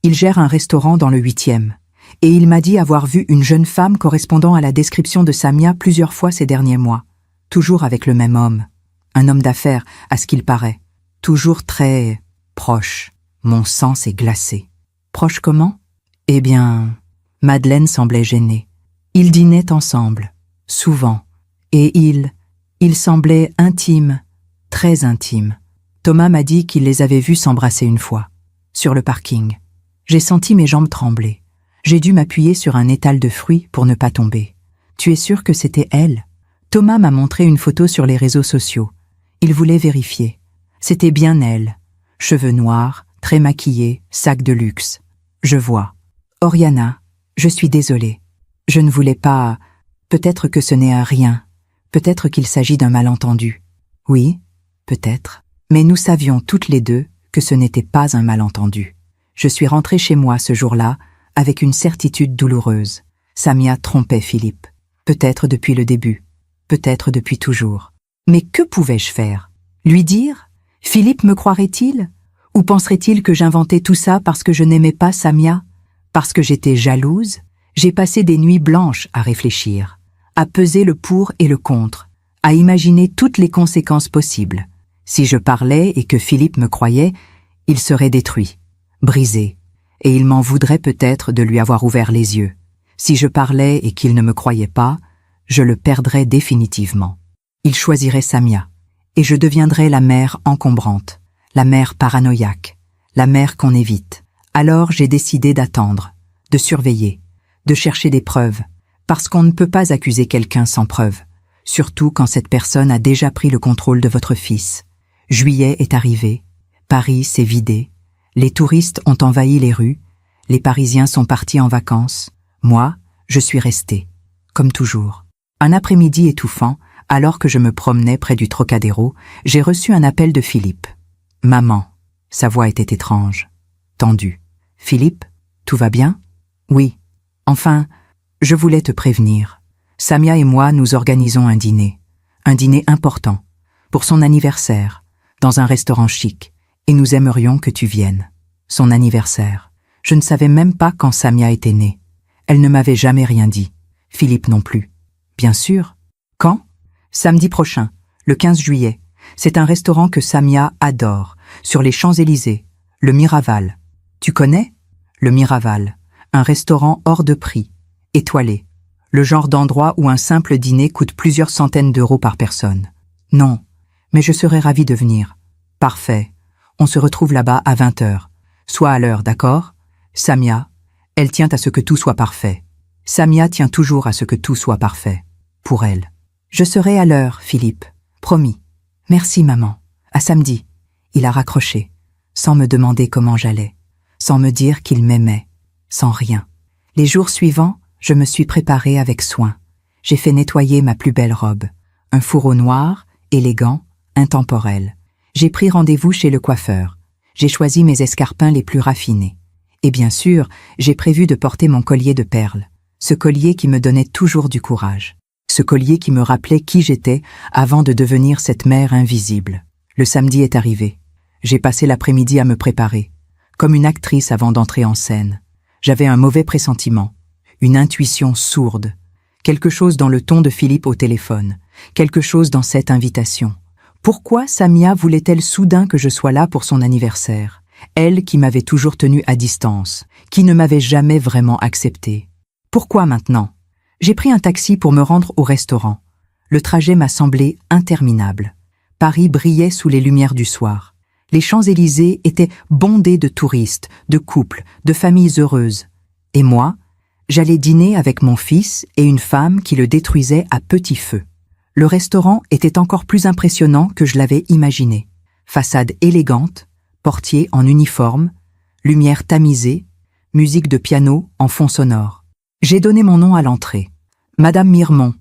Il gère un restaurant dans le 8e. Et il m'a dit avoir vu une jeune femme correspondant à la description de Samia plusieurs fois ces derniers mois. Toujours avec le même homme. Un homme d'affaires, à ce qu'il paraît. Toujours très proche. Mon sang s'est glacé. Proche comment ? Eh bien, Madeleine semblait gênée. Ils dînaient ensemble, souvent, et ils semblaient intimes, très intimes. Thomas m'a dit qu'il les avait vus s'embrasser une fois, sur le parking. J'ai senti mes jambes trembler. J'ai dû m'appuyer sur un étal de fruits pour ne pas tomber. Tu es sûr que c'était elle ? Thomas m'a montré une photo sur les réseaux sociaux. Il voulait vérifier. C'était bien elle. Cheveux noirs, très maquillée, sac de luxe. Je vois. Oriana, je suis désolée. Je ne voulais pas... Peut-être que ce n'est un rien. Peut-être qu'il s'agit d'un malentendu. Oui, peut-être. Mais nous savions toutes les deux que ce n'était pas un malentendu. Je suis rentrée chez moi ce jour-là avec une certitude douloureuse. Samia trompait Philippe. Peut-être depuis le début. Peut-être depuis toujours. Mais que pouvais-je faire? Lui dire? Philippe me croirait-il? Ou penserait-il que j'inventais tout ça parce que je n'aimais pas Samia? Parce que j'étais jalouse? J'ai passé des nuits blanches à réfléchir, à peser le pour et le contre, à imaginer toutes les conséquences possibles. Si je parlais et que Philippe me croyait, il serait détruit, brisé, et il m'en voudrait peut-être de lui avoir ouvert les yeux. Si je parlais et qu'il ne me croyait pas, je le perdrais définitivement. Il choisirait Samia, et je deviendrais la mère encombrante, la mère paranoïaque, la mère qu'on évite. Alors j'ai décidé d'attendre, de surveiller, de chercher des preuves, parce qu'on ne peut pas accuser quelqu'un sans preuve, surtout quand cette personne a déjà pris le contrôle de votre fils. Juillet est arrivé, Paris s'est vidé, les touristes ont envahi les rues, les Parisiens sont partis en vacances. Moi, je suis restée, comme toujours. Un après-midi étouffant, alors que je me promenais près du Trocadéro, j'ai reçu un appel de Philippe. « Maman », sa voix était étrange, tendue. « Philippe, tout va bien ?»« Oui. Enfin, je voulais te prévenir. Samia et moi, nous organisons un dîner important, pour son anniversaire, dans un restaurant chic, et nous aimerions que tu viennes. Son anniversaire. Je ne savais même pas quand Samia était née. Elle ne m'avait jamais rien dit. Philippe non plus. Bien sûr. Quand? Samedi prochain, le 15 juillet. C'est un restaurant que Samia adore, sur les Champs-Élysées, le Miraval. Tu connais? Le Miraval, un restaurant hors de prix, étoilé. Le genre d'endroit où un simple dîner coûte plusieurs centaines d'euros par personne. Non, mais je serais ravie de venir. Parfait. On se retrouve là-bas à 20h. Sois à l'heure, d'accord? Samia, elle tient à ce que tout soit parfait. Samia tient toujours à ce que tout soit parfait. Pour elle. Je serai à l'heure, Philippe. Promis. Merci, maman. À samedi. Il a raccroché, sans me demander comment j'allais, sans me dire qu'il m'aimait, sans rien. Les jours suivants, je me suis préparée avec soin. J'ai fait nettoyer ma plus belle robe. Un fourreau noir, élégant, intemporel. J'ai pris rendez-vous chez le coiffeur. J'ai choisi mes escarpins les plus raffinés. Et bien sûr, j'ai prévu de porter mon collier de perles. Ce collier qui me donnait toujours du courage. Ce collier qui me rappelait qui j'étais avant de devenir cette mère invisible. Le samedi est arrivé. J'ai passé l'après-midi à me préparer, comme une actrice avant d'entrer en scène. J'avais un mauvais pressentiment, une intuition sourde, quelque chose dans le ton de Philippe au téléphone, quelque chose dans cette invitation. Pourquoi Samia voulait-elle soudain que je sois là pour son anniversaire? Elle qui m'avait toujours tenue à distance, qui ne m'avait jamais vraiment acceptée. Pourquoi maintenant? J'ai pris un taxi pour me rendre au restaurant. Le trajet m'a semblé interminable. Paris brillait sous les lumières du soir. Les Champs-Élysées étaient bondés de touristes, de couples, de familles heureuses. Et moi, j'allais dîner avec mon fils et une femme qui le détruisait à petit feu. Le restaurant était encore plus impressionnant que je l'avais imaginé. Façade élégante, portier en uniforme, lumière tamisée, musique de piano en fond sonore. J'ai donné mon nom à l'entrée. Madame Mirmont.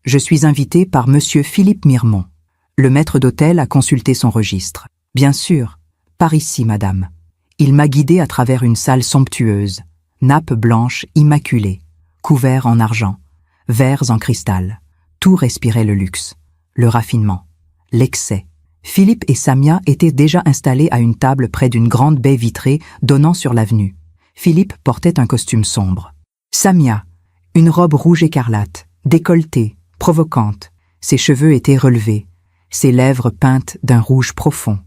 Je suis invitée par Monsieur Philippe Mirmont. Le maître d'hôtel a consulté son registre. Bien sûr, par ici, madame. Il m'a guidée à travers une salle somptueuse, nappe blanche immaculée, couverts en argent, verres en cristal. Tout respirait le luxe, le raffinement, l'excès. Philippe et Samia étaient déjà installés à une table près d'une grande baie vitrée donnant sur l'avenue. Philippe portait un costume sombre. Samia, une robe rouge écarlate, décolletée, provocante. Ses cheveux étaient relevés, ses lèvres peintes d'un rouge profond.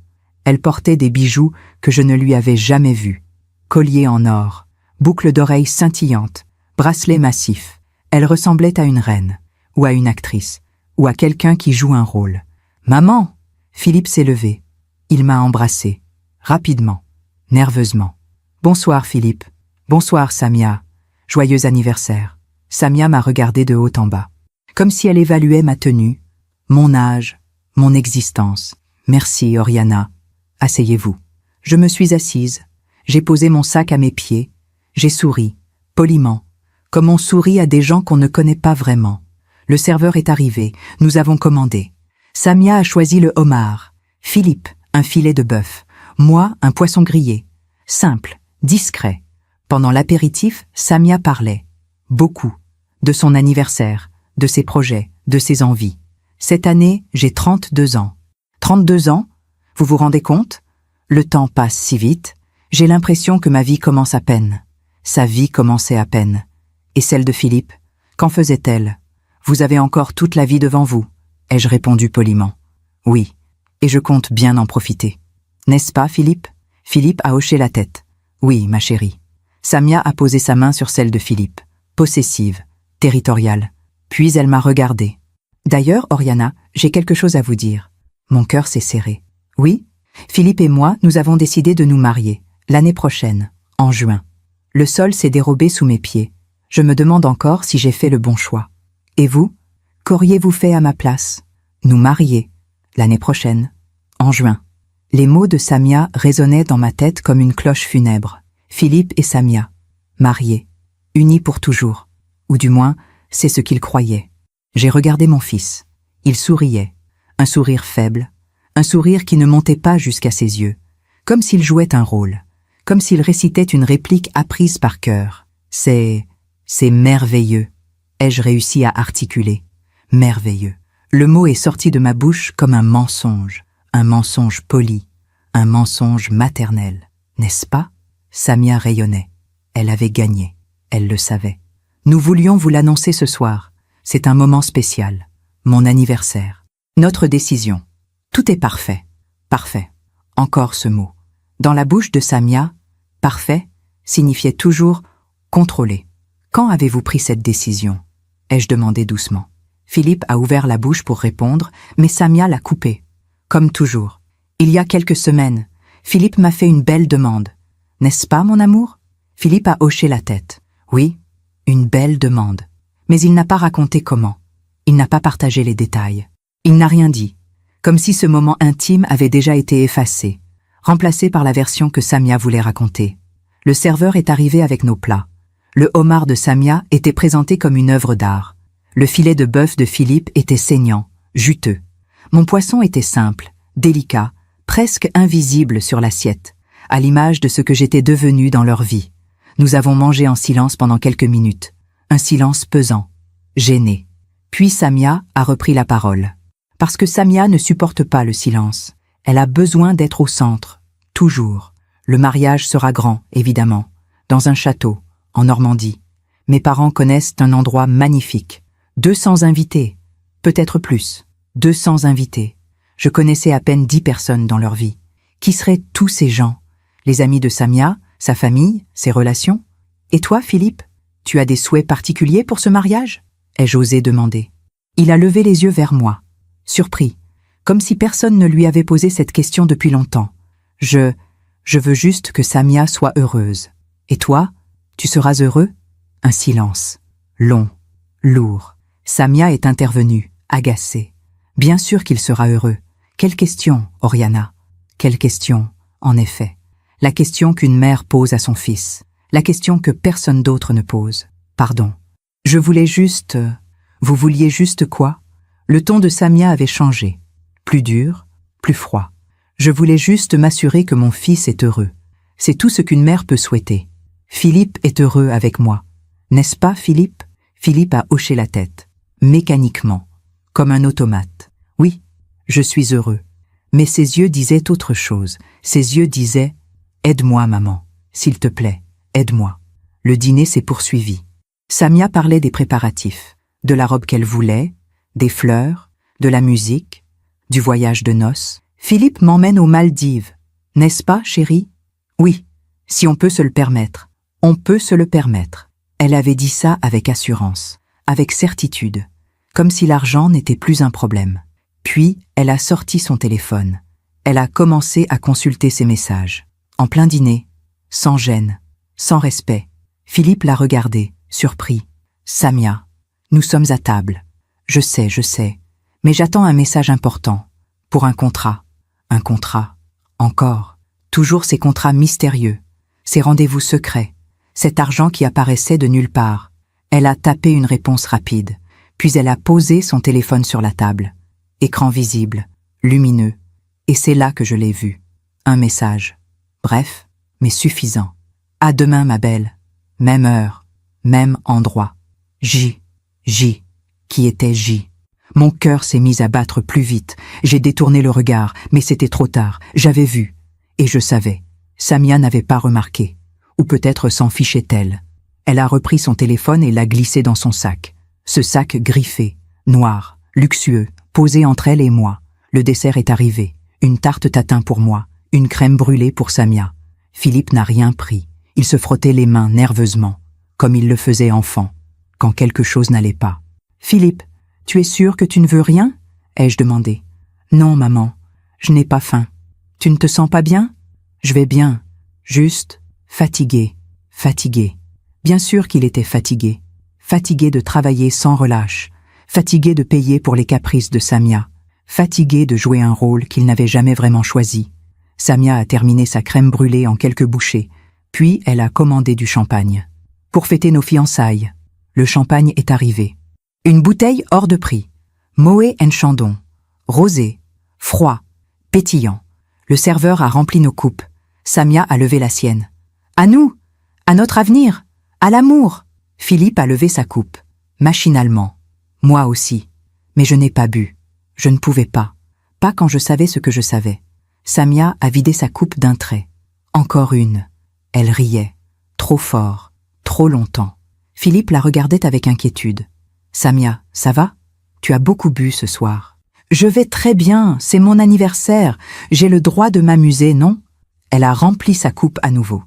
Elle portait des bijoux que je ne lui avais jamais vus. Collier en or, boucles d'oreilles scintillantes, bracelets massifs. Elle ressemblait à une reine, ou à une actrice, ou à quelqu'un qui joue un rôle. « Maman !» Philippe s'est levé. Il m'a embrassée, rapidement, nerveusement. « Bonsoir, Philippe. Bonsoir, Samia. Joyeux anniversaire. » Samia m'a regardé de haut en bas, comme si elle évaluait ma tenue, mon âge, mon existence. « Merci, Oriana. Asseyez-vous. » Je me suis assise. J'ai posé mon sac à mes pieds. J'ai souri, poliment, comme on sourit à des gens qu'on ne connaît pas vraiment. Le serveur est arrivé, nous avons commandé. Samia a choisi le homard, Philippe, un filet de bœuf, moi, un poisson grillé. Simple, discret. Pendant l'apéritif, Samia parlait. Beaucoup. De son anniversaire, de ses projets, de ses envies. Cette année, j'ai 32 ans. 32 ans? Vous vous rendez compte? Le temps passe si vite. J'ai l'impression que ma vie commence à peine. Sa vie commençait à peine. Et celle de Philippe? Qu'en faisait-elle? Vous avez encore toute la vie devant vous, ai-je répondu poliment. Oui, et je compte bien en profiter. N'est-ce pas, Philippe? Philippe a hoché la tête. Oui, ma chérie. Samia a posé sa main sur celle de Philippe, possessive, territoriale. Puis elle m'a regardée. D'ailleurs, Oriana, j'ai quelque chose à vous dire. Mon cœur s'est serré. Oui? Philippe et moi, nous avons décidé de nous marier, l'année prochaine, en juin. Le sol s'est dérobé sous mes pieds. Je me demande encore si j'ai fait le bon choix. Et vous? Qu'auriez-vous fait à ma place? Nous marier, l'année prochaine, en juin. Les mots de Samia résonnaient dans ma tête comme une cloche funèbre. Philippe et Samia, mariés, unis pour toujours. Ou du moins, c'est ce qu'il croyait. J'ai regardé mon fils. Il souriait, un sourire faible, un sourire qui ne montait pas jusqu'à ses yeux, comme s'il jouait un rôle, comme s'il récitait une réplique apprise par cœur. C'est merveilleux, ai-je réussi à articuler. Merveilleux. Le mot est sorti de ma bouche comme un mensonge poli, un mensonge maternel, n'est-ce pas? Samia rayonnait. Elle avait gagné. Elle le savait. Nous voulions vous l'annoncer ce soir. C'est un moment spécial. Mon anniversaire. Notre décision. Tout est parfait. Parfait. Encore ce mot. Dans la bouche de Samia, parfait signifiait toujours contrôler. Quand avez-vous pris cette décision? Ai-je demandé doucement. Philippe a ouvert la bouche pour répondre, mais Samia l'a coupé. Comme toujours. Il y a quelques semaines, Philippe m'a fait une belle demande. N'est-ce pas, mon amour? Philippe a hoché la tête. Oui, une belle demande. Mais il n'a pas raconté comment. Il n'a pas partagé les détails. Il n'a rien dit. Comme si ce moment intime avait déjà été effacé, remplacé par la version que Samia voulait raconter. Le serveur est arrivé avec nos plats. Le homard de Samia était présenté comme une œuvre d'art. Le filet de bœuf de Philippe était saignant, juteux. Mon poisson était simple, délicat, presque invisible sur l'assiette, à l'image de ce que j'étais devenu dans leur vie. Nous avons mangé en silence pendant quelques minutes, un silence pesant, gêné. Puis Samia a repris la parole. Parce que Samia ne supporte pas le silence. Elle a besoin d'être au centre, toujours. Le mariage sera grand, évidemment, dans un château, en Normandie. Mes parents connaissent un endroit magnifique. 200 invités, peut-être plus. 200 invités. Je connaissais à peine 10 personnes dans leur vie. Qui seraient tous ces gens? Les amis de Samia, sa famille, ses relations? Et toi, Philippe? Tu as des souhaits particuliers pour ce mariage? Ai-je osé demander. Il a levé les yeux vers moi, surpris, comme si personne ne lui avait posé cette question depuis longtemps. Je veux juste que Samia soit heureuse. Et toi, tu seras heureux? Un silence, long, lourd. Samia est intervenue, agacée. Bien sûr qu'il sera heureux. Quelle question, Oriana? Quelle question, en effet. La question qu'une mère pose à son fils. La question que personne d'autre ne pose. Pardon. Je voulais juste... Vous vouliez juste quoi? Le ton de Samia avait changé. Plus dur, plus froid. Je voulais juste m'assurer que mon fils est heureux. C'est tout ce qu'une mère peut souhaiter. Philippe est heureux avec moi. N'est-ce pas, Philippe? Philippe a hoché la tête, mécaniquement, comme un automate. Oui, je suis heureux. Mais ses yeux disaient autre chose. Ses yeux disaient « Aide-moi, maman. S'il te plaît, aide-moi. » Le dîner s'est poursuivi. Samia parlait des préparatifs, de la robe qu'elle voulait, des fleurs, de la musique, du voyage de noces. Philippe m'emmène aux Maldives. N'est-ce pas, chérie? Oui, si on peut se le permettre. On peut se le permettre. Elle avait dit ça avec assurance, avec certitude, comme si l'argent n'était plus un problème. Puis, elle a sorti son téléphone. Elle a commencé à consulter ses messages. En plein dîner, sans gêne, sans respect. Philippe l'a regardée, surpris. « Samia, nous sommes à table. Je sais, mais j'attends un message important. Pour un contrat. Un contrat. Encore. Toujours ces contrats mystérieux. Ces rendez-vous secrets. Cet argent qui apparaissait de nulle part. Elle a tapé une réponse rapide, puis elle a posé son téléphone sur la table. Écran visible, lumineux, et c'est là que je l'ai vu. Un message. Bref, mais suffisant. À demain, ma belle. Même heure, même endroit. J. Qui était J? Mon cœur s'est mis à battre plus vite. J'ai détourné le regard, mais c'était trop tard. J'avais vu. Et je savais. Samia n'avait pas remarqué. Ou peut-être s'en fichait-elle. Elle a repris son téléphone et l'a glissé dans son sac. Ce sac griffé, noir, luxueux, posé entre elle et moi. Le dessert est arrivé. Une tarte tatin pour moi, une crème brûlée pour Samia. Philippe n'a rien pris. Il se frottait les mains nerveusement, comme il le faisait enfant, quand quelque chose n'allait pas. « Philippe, tu es sûr que tu ne veux rien ?» ai-je demandé. « Non, maman, je n'ai pas faim. Tu ne te sens pas bien ?»« Je vais bien, juste fatigué. » Bien sûr qu'il était fatigué. Fatigué de travailler sans relâche, fatigué de payer pour les caprices de Samia, fatigué de jouer un rôle qu'il n'avait jamais vraiment choisi. Samia a terminé sa crème brûlée en quelques bouchées, puis elle a commandé du champagne. Pour fêter nos fiançailles, le champagne est arrivé. Une bouteille hors de prix, Moët & Chandon, rosé, froid, pétillant. Le serveur a rempli nos coupes. Samia a levé la sienne. « À nous, à notre avenir, à l'amour !» Philippe a levé sa coupe, machinalement. Moi aussi. Mais je n'ai pas bu. Je ne pouvais pas. Pas quand je savais ce que je savais. Samia a vidé sa coupe d'un trait. Encore une. Elle riait. Trop fort. Trop longtemps. Philippe la regardait avec inquiétude. « Samia, ça va? Tu as beaucoup bu ce soir. »« Je vais très bien, c'est mon anniversaire. J'ai le droit de m'amuser, non ?» Elle a rempli sa coupe à nouveau.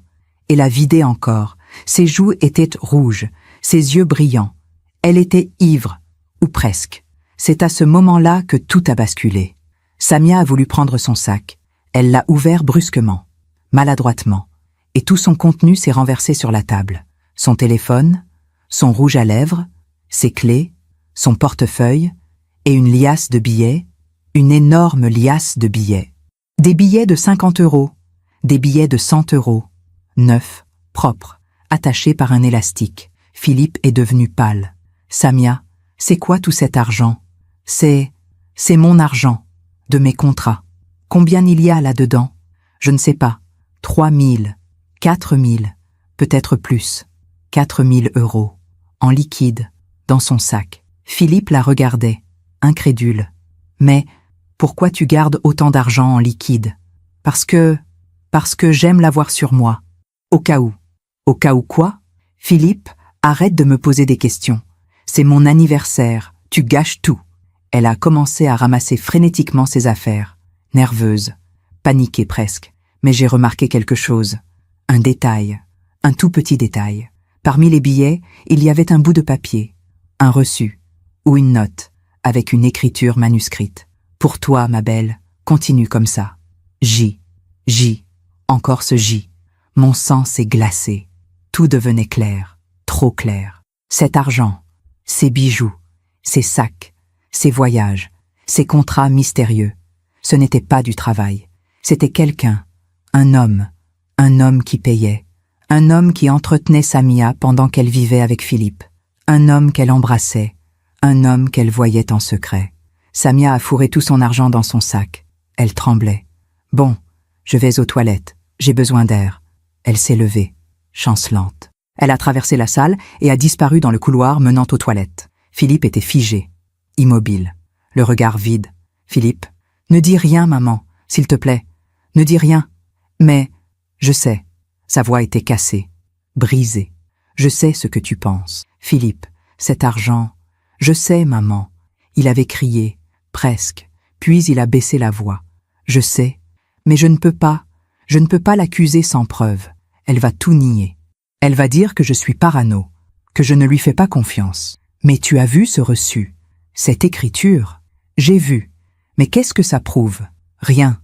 Et l'a vidée encore. Ses joues étaient rouges, ses yeux brillants. Elle était ivre, ou presque. C'est à ce moment-là que tout a basculé. Samia a voulu prendre son sac. Elle l'a ouvert brusquement, maladroitement, et tout son contenu s'est renversé sur la table. Son téléphone, son rouge à lèvres, ses clés, son portefeuille et une liasse de billets, une énorme liasse de billets. Des billets de 50 €, des billets de 100 €, neufs, propres, attachés par un élastique. Philippe est devenu pâle. « Samia, c'est quoi tout cet argent ? » C'est mon argent, de mes contrats. Combien il y a là-dedans ? Je ne sais pas. 3 000, 4 000, peut-être plus. 4 000 €, en liquide, dans son sac. Philippe la regardait, incrédule. « Mais pourquoi tu gardes autant d'argent en liquide ? » Parce que j'aime l'avoir sur moi. Au cas où. Au cas où quoi ? Philippe, arrête de me poser des questions. C'est mon anniversaire, tu gâches tout. Elle a commencé à ramasser frénétiquement ses affaires, nerveuse, paniquée presque. Mais j'ai remarqué quelque chose. Un détail, un tout petit détail. Parmi les billets, il y avait un bout de papier, un reçu, ou une note, avec une écriture manuscrite. « Pour toi, ma belle, continue comme ça. J, encore ce J. » Mon sang s'est glacé. Tout devenait clair, trop clair. Cet argent, ces bijoux, ces sacs, ces voyages, ces contrats mystérieux, ce n'était pas du travail. C'était quelqu'un, un homme qui payait, un homme qui entretenait Samia pendant qu'elle vivait avec Philippe, un homme qu'elle embrassait, un homme qu'elle voyait en secret. Samia a fourré tout son argent dans son sac. Elle tremblait. « Bon, je vais aux toilettes, j'ai besoin d'air. » Elle s'est levée, chancelante. Elle a traversé la salle et a disparu dans le couloir menant aux toilettes. Philippe était figé, immobile, le regard vide. « Philippe, ne dis rien, maman, s'il te plaît. Ne dis rien. » Mais, je sais, sa voix était cassée, brisée. Je sais ce que tu penses. Philippe, cet argent. Je sais, maman. Il avait crié, presque, puis il a baissé la voix. Je sais, mais je ne peux pas l'accuser sans preuve. Elle va tout nier. Elle va dire que je suis parano, que je ne lui fais pas confiance. Mais tu as vu ce reçu, cette écriture? J'ai vu. Mais qu'est-ce que ça prouve? Rien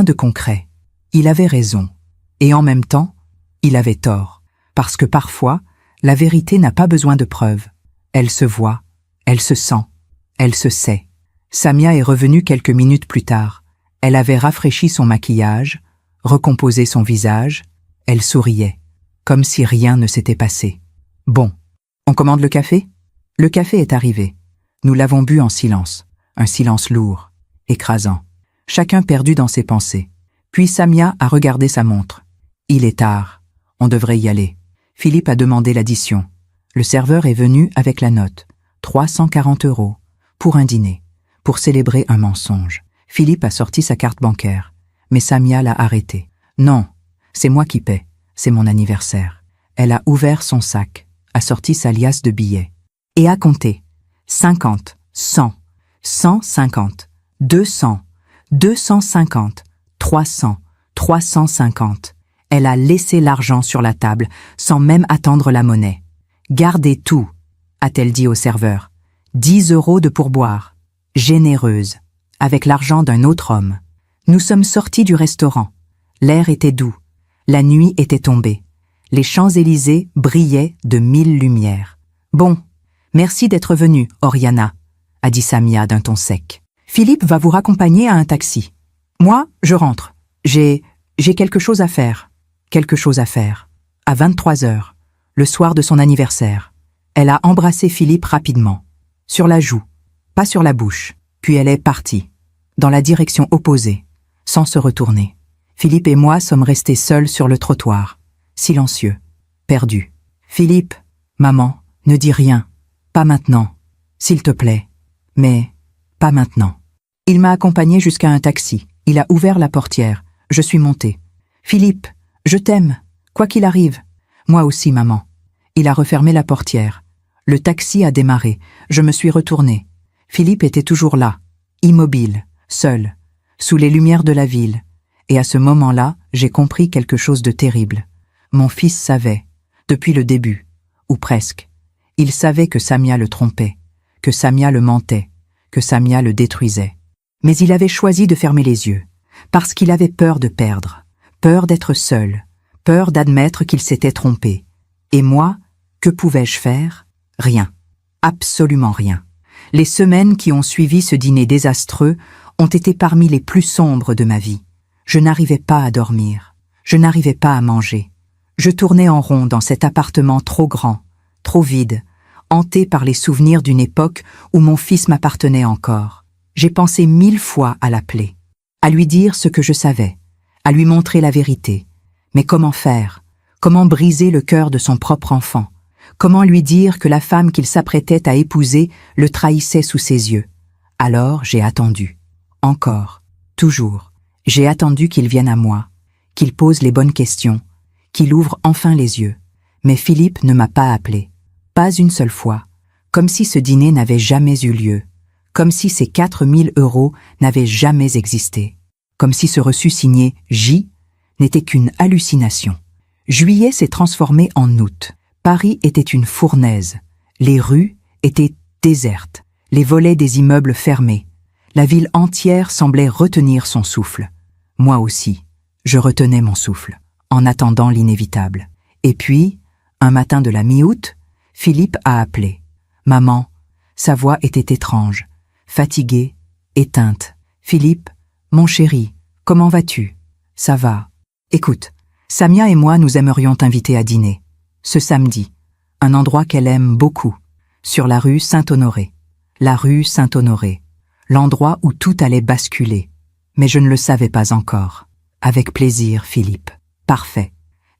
de concret. Il avait raison. Et en même temps, il avait tort. Parce que parfois, la vérité n'a pas besoin de preuves. Elle se voit, elle se sent, elle se sait. Samia est revenue quelques minutes plus tard. Elle avait rafraîchi son maquillage, recomposé son visage. Elle souriait, comme si rien ne s'était passé. « Bon, On commande le café? Le café est arrivé. Nous l'avons bu en silence. Un silence lourd, écrasant. Chacun perdu dans ses pensées. Puis Samia a regardé sa montre. Il est tard. On devrait y aller. Philippe a demandé l'addition. Le serveur est venu avec la note. 340 €. Pour un dîner. Pour célébrer un mensonge. Philippe a sorti sa carte bancaire. Mais Samia l'a arrêté. Non, c'est moi qui paie. C'est mon anniversaire. Elle a ouvert son sac, a sorti sa liasse de billets. Et a compté. 50, 100, 150, 200, 250, 300, 350. Elle a laissé l'argent sur la table, sans même attendre la monnaie. « Gardez tout », a-t-elle dit au serveur. 10 € de pourboire. Généreuse, avec l'argent d'un autre homme. Nous sommes sortis du restaurant. L'air était doux. La nuit était tombée. Les Champs-Élysées brillaient de 1000 lumières. « Bon, merci d'être venu, Oriana », a dit Samia d'un ton sec. « Philippe va vous raccompagner à un taxi. Moi, je rentre. J'ai quelque chose à faire. Quelque chose à faire. » À 23 heures, le soir de son anniversaire, elle a embrassé Philippe rapidement. Sur la joue, pas sur la bouche. Puis elle est partie, dans la direction opposée, sans se retourner. Philippe et moi sommes restés seuls sur le trottoir, silencieux, perdus. « Philippe, maman, ne dis rien. Pas maintenant. S'il te plaît. Mais pas maintenant. » Il m'a accompagné jusqu'à un taxi. Il a ouvert la portière. Je suis montée. « Philippe, je t'aime, quoi qu'il arrive. » « Moi aussi, maman. » Il a refermé la portière. Le taxi a démarré. Je me suis retournée. Philippe était toujours là, immobile, seul, sous les lumières de la ville. Et à ce moment-là, j'ai compris quelque chose de terrible. Mon fils savait, depuis le début, ou presque. Il savait que Samia le trompait, que Samia le mentait, que Samia le détruisait. Mais il avait choisi de fermer les yeux, parce qu'il avait peur de perdre, peur d'être seul, peur d'admettre qu'il s'était trompé. Et moi, que pouvais-je faire? Rien. Absolument rien. Les semaines qui ont suivi ce dîner désastreux ont été parmi les plus sombres de ma vie. Je n'arrivais pas à dormir. Je n'arrivais pas à manger. Je tournais en rond dans cet appartement trop grand, trop vide, hanté par les souvenirs d'une époque où mon fils m'appartenait encore. J'ai pensé 1000 fois à l'appeler, à lui dire ce que je savais, à lui montrer la vérité. Mais comment faire? Comment briser le cœur de son propre enfant? Comment lui dire que la femme qu'il s'apprêtait à épouser le trahissait sous ses yeux? Alors j'ai attendu. Encore. Toujours. J'ai attendu qu'il vienne à moi, qu'il pose les bonnes questions, qu'il ouvre enfin les yeux. Mais Philippe ne m'a pas appelé. Pas une seule fois. Comme si ce dîner n'avait jamais eu lieu. Comme si ces 4000 € n'avaient jamais existé. Comme si ce reçu signé J n'était qu'une hallucination. Juillet s'est transformé en août. Paris était une fournaise. Les rues étaient désertes. Les volets des immeubles fermés. La ville entière semblait retenir son souffle. Moi aussi, je retenais mon souffle, en attendant l'inévitable. Et puis, un matin de la mi-août, Philippe a appelé. Maman, sa voix était étrange, fatiguée, éteinte. Philippe, mon chéri, comment vas-tu? Ça va. Écoute, Samia et moi nous aimerions t'inviter à dîner. Ce samedi, un endroit qu'elle aime beaucoup, sur la rue Saint-Honoré. La rue Saint-Honoré, l'endroit où tout allait basculer. Mais je ne le savais pas encore. Avec plaisir, Philippe. Parfait.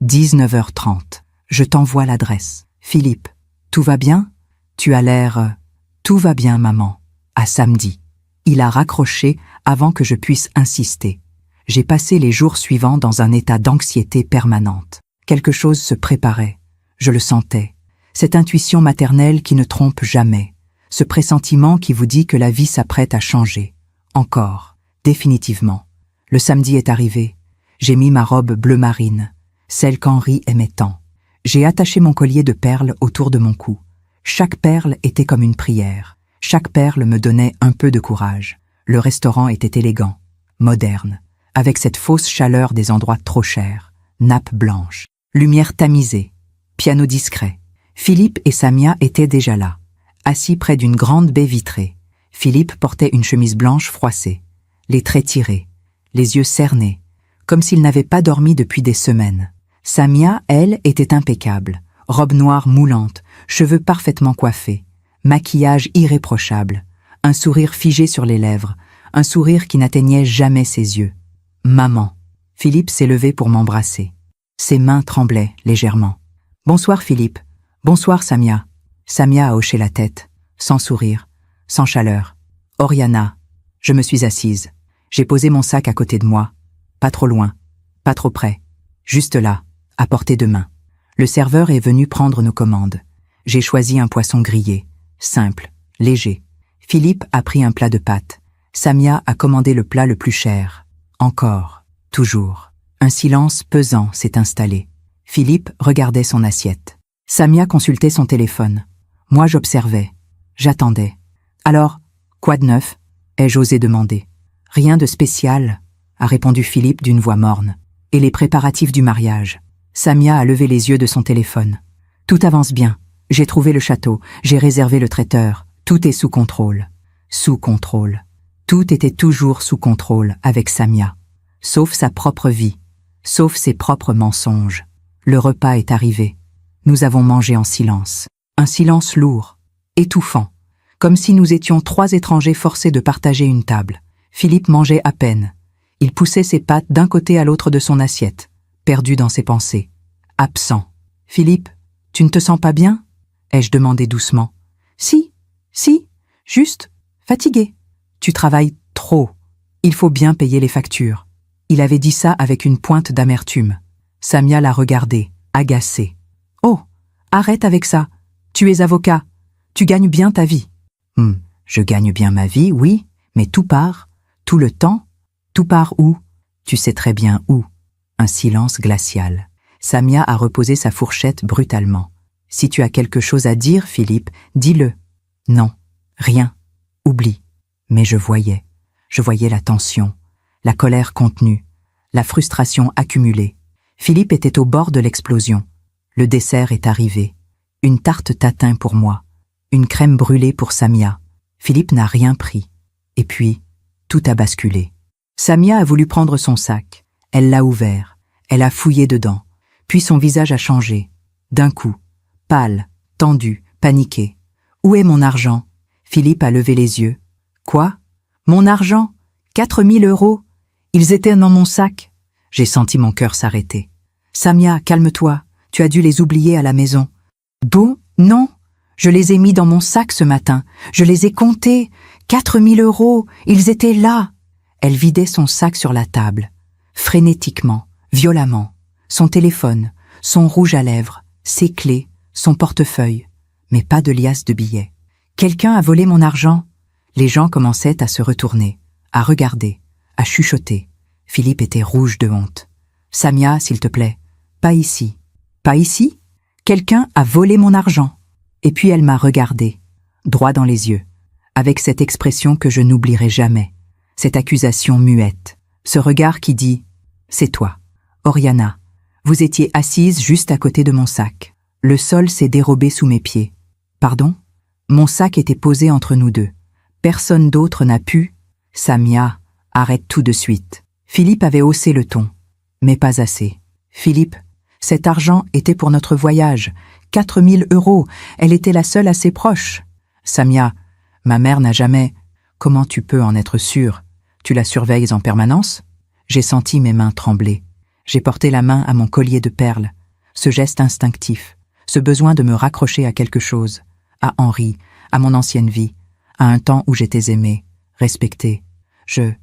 19h30. Je t'envoie l'adresse. Philippe, tout va bien? Tu as l'air... Tout va bien, maman. À samedi. Il a raccroché avant que je puisse insister. J'ai passé les jours suivants dans un état d'anxiété permanente. Quelque chose se préparait. Je le sentais. Cette intuition maternelle qui ne trompe jamais. Ce pressentiment qui vous dit que la vie s'apprête à changer. Encore. Définitivement. Le samedi est arrivé. J'ai mis ma robe bleu marine, celle qu'Henri aimait tant. J'ai attaché mon collier de perles autour de mon cou. Chaque perle était comme une prière. Chaque perle me donnait un peu de courage. Le restaurant était élégant, moderne, avec cette fausse chaleur des endroits trop chers, nappe blanche, lumière tamisée, piano discret. Philippe et Samia étaient déjà là, assis près d'une grande baie vitrée. Philippe portait une chemise blanche froissée, les traits tirés, les yeux cernés, comme s'il n'avait pas dormi depuis des semaines. Samia, elle, était impeccable, Robe noire moulante, cheveux parfaitement coiffés, maquillage irréprochable, un sourire figé sur les lèvres, un sourire qui n'atteignait jamais ses yeux. Maman. Philippe s'est levé pour m'embrasser. Ses mains tremblaient légèrement. Bonsoir Philippe. Bonsoir Samia. Samia a hoché la tête, sans sourire, sans chaleur. Oriana. Je me suis assise. J'ai posé mon sac à côté de moi. Pas trop loin, pas trop près. Juste là, à portée de main. Le serveur est venu prendre nos commandes. J'ai choisi un poisson grillé, simple, léger. Philippe a pris un plat de pâtes. Samia a commandé le plat le plus cher. Encore, toujours. Un silence pesant s'est installé. Philippe regardait son assiette. Samia consultait son téléphone. Moi j'observais. J'attendais. Alors, quoi de neuf? Ai-je osé demander. Rien de spécial, a répondu Philippe d'une voix morne. Et les préparatifs du mariage. Samia a levé les yeux de son téléphone. Tout avance bien. J'ai trouvé le château, j'ai réservé le traiteur. Tout est sous contrôle. Sous contrôle. Tout était toujours sous contrôle avec Samia. Sauf sa propre vie. Sauf ses propres mensonges. Le repas est arrivé. Nous avons mangé en silence. Un silence lourd, étouffant. Comme si nous étions 3 étrangers forcés de partager une table. Philippe mangeait à peine. Il poussait ses pattes d'un côté à l'autre de son assiette, perdu dans ses pensées. Absent. « Philippe, tu ne te sens pas bien ?» ai-je demandé doucement. « Si, juste, fatigué. Tu travailles trop. Il faut bien payer les factures. » Il avait dit ça avec une pointe d'amertume. Samia l'a regardé, agacée. « Oh, arrête avec ça. Tu es avocat. Tu gagnes bien ta vie. » Je gagne bien ma vie, oui, mais tout part, tout le temps. Tout part où? Tu sais très bien où. Un silence glacial. Samia a reposé sa fourchette brutalement. Si tu as quelque chose à dire, Philippe, dis-le. Non, rien. Oublie. Mais je voyais la tension, la colère contenue, la frustration accumulée. Philippe était au bord de l'explosion. Le dessert est arrivé. Une tarte tatin pour moi. Une crème brûlée pour Samia. Philippe n'a rien pris. Et puis, tout a basculé. Samia a voulu prendre son sac. Elle l'a ouvert. Elle a fouillé dedans. Puis son visage a changé. D'un coup, pâle, tendu, paniqué. Où est mon argent? Philippe a levé les yeux. Quoi? Mon argent? 4 000 €? Ils étaient dans mon sac. J'ai senti mon cœur s'arrêter. Samia, calme-toi. Tu as dû les oublier à la maison. Bon, non. Je les ai mis dans mon sac ce matin. Je les ai comptés. 4 000 €. Ils étaient là. Elle vidait son sac sur la table. Frénétiquement, violemment. Son téléphone, son rouge à lèvres, ses clés, son portefeuille. Mais pas de liasse de billets. Quelqu'un a volé mon argent. Les gens commençaient à se retourner, à regarder, à chuchoter. Philippe était rouge de honte. Samia, s'il te plaît, pas ici. Pas ici? Quelqu'un a volé mon argent. Et puis elle m'a regardé, droit dans les yeux, avec cette expression que je n'oublierai jamais, cette accusation muette, ce regard qui dit « C'est toi, Oriana, vous étiez assise juste à côté de mon sac. Le sol s'est dérobé sous mes pieds. Pardon? Mon sac était posé entre nous deux. Personne d'autre n'a pu... » Samia, arrête tout de suite. Philippe avait haussé le ton, mais pas assez. Philippe, cet argent était pour notre voyage. 4 000 €, elle était la seule assez proche. Samia, ma mère n'a jamais... Comment tu peux en être sûre? Tu la surveilles en permanence? J'ai senti mes mains trembler. J'ai porté la main à mon collier de perles. Ce geste instinctif, ce besoin de me raccrocher à quelque chose, à Henri, à mon ancienne vie, à un temps où j'étais aimée, respectée. Je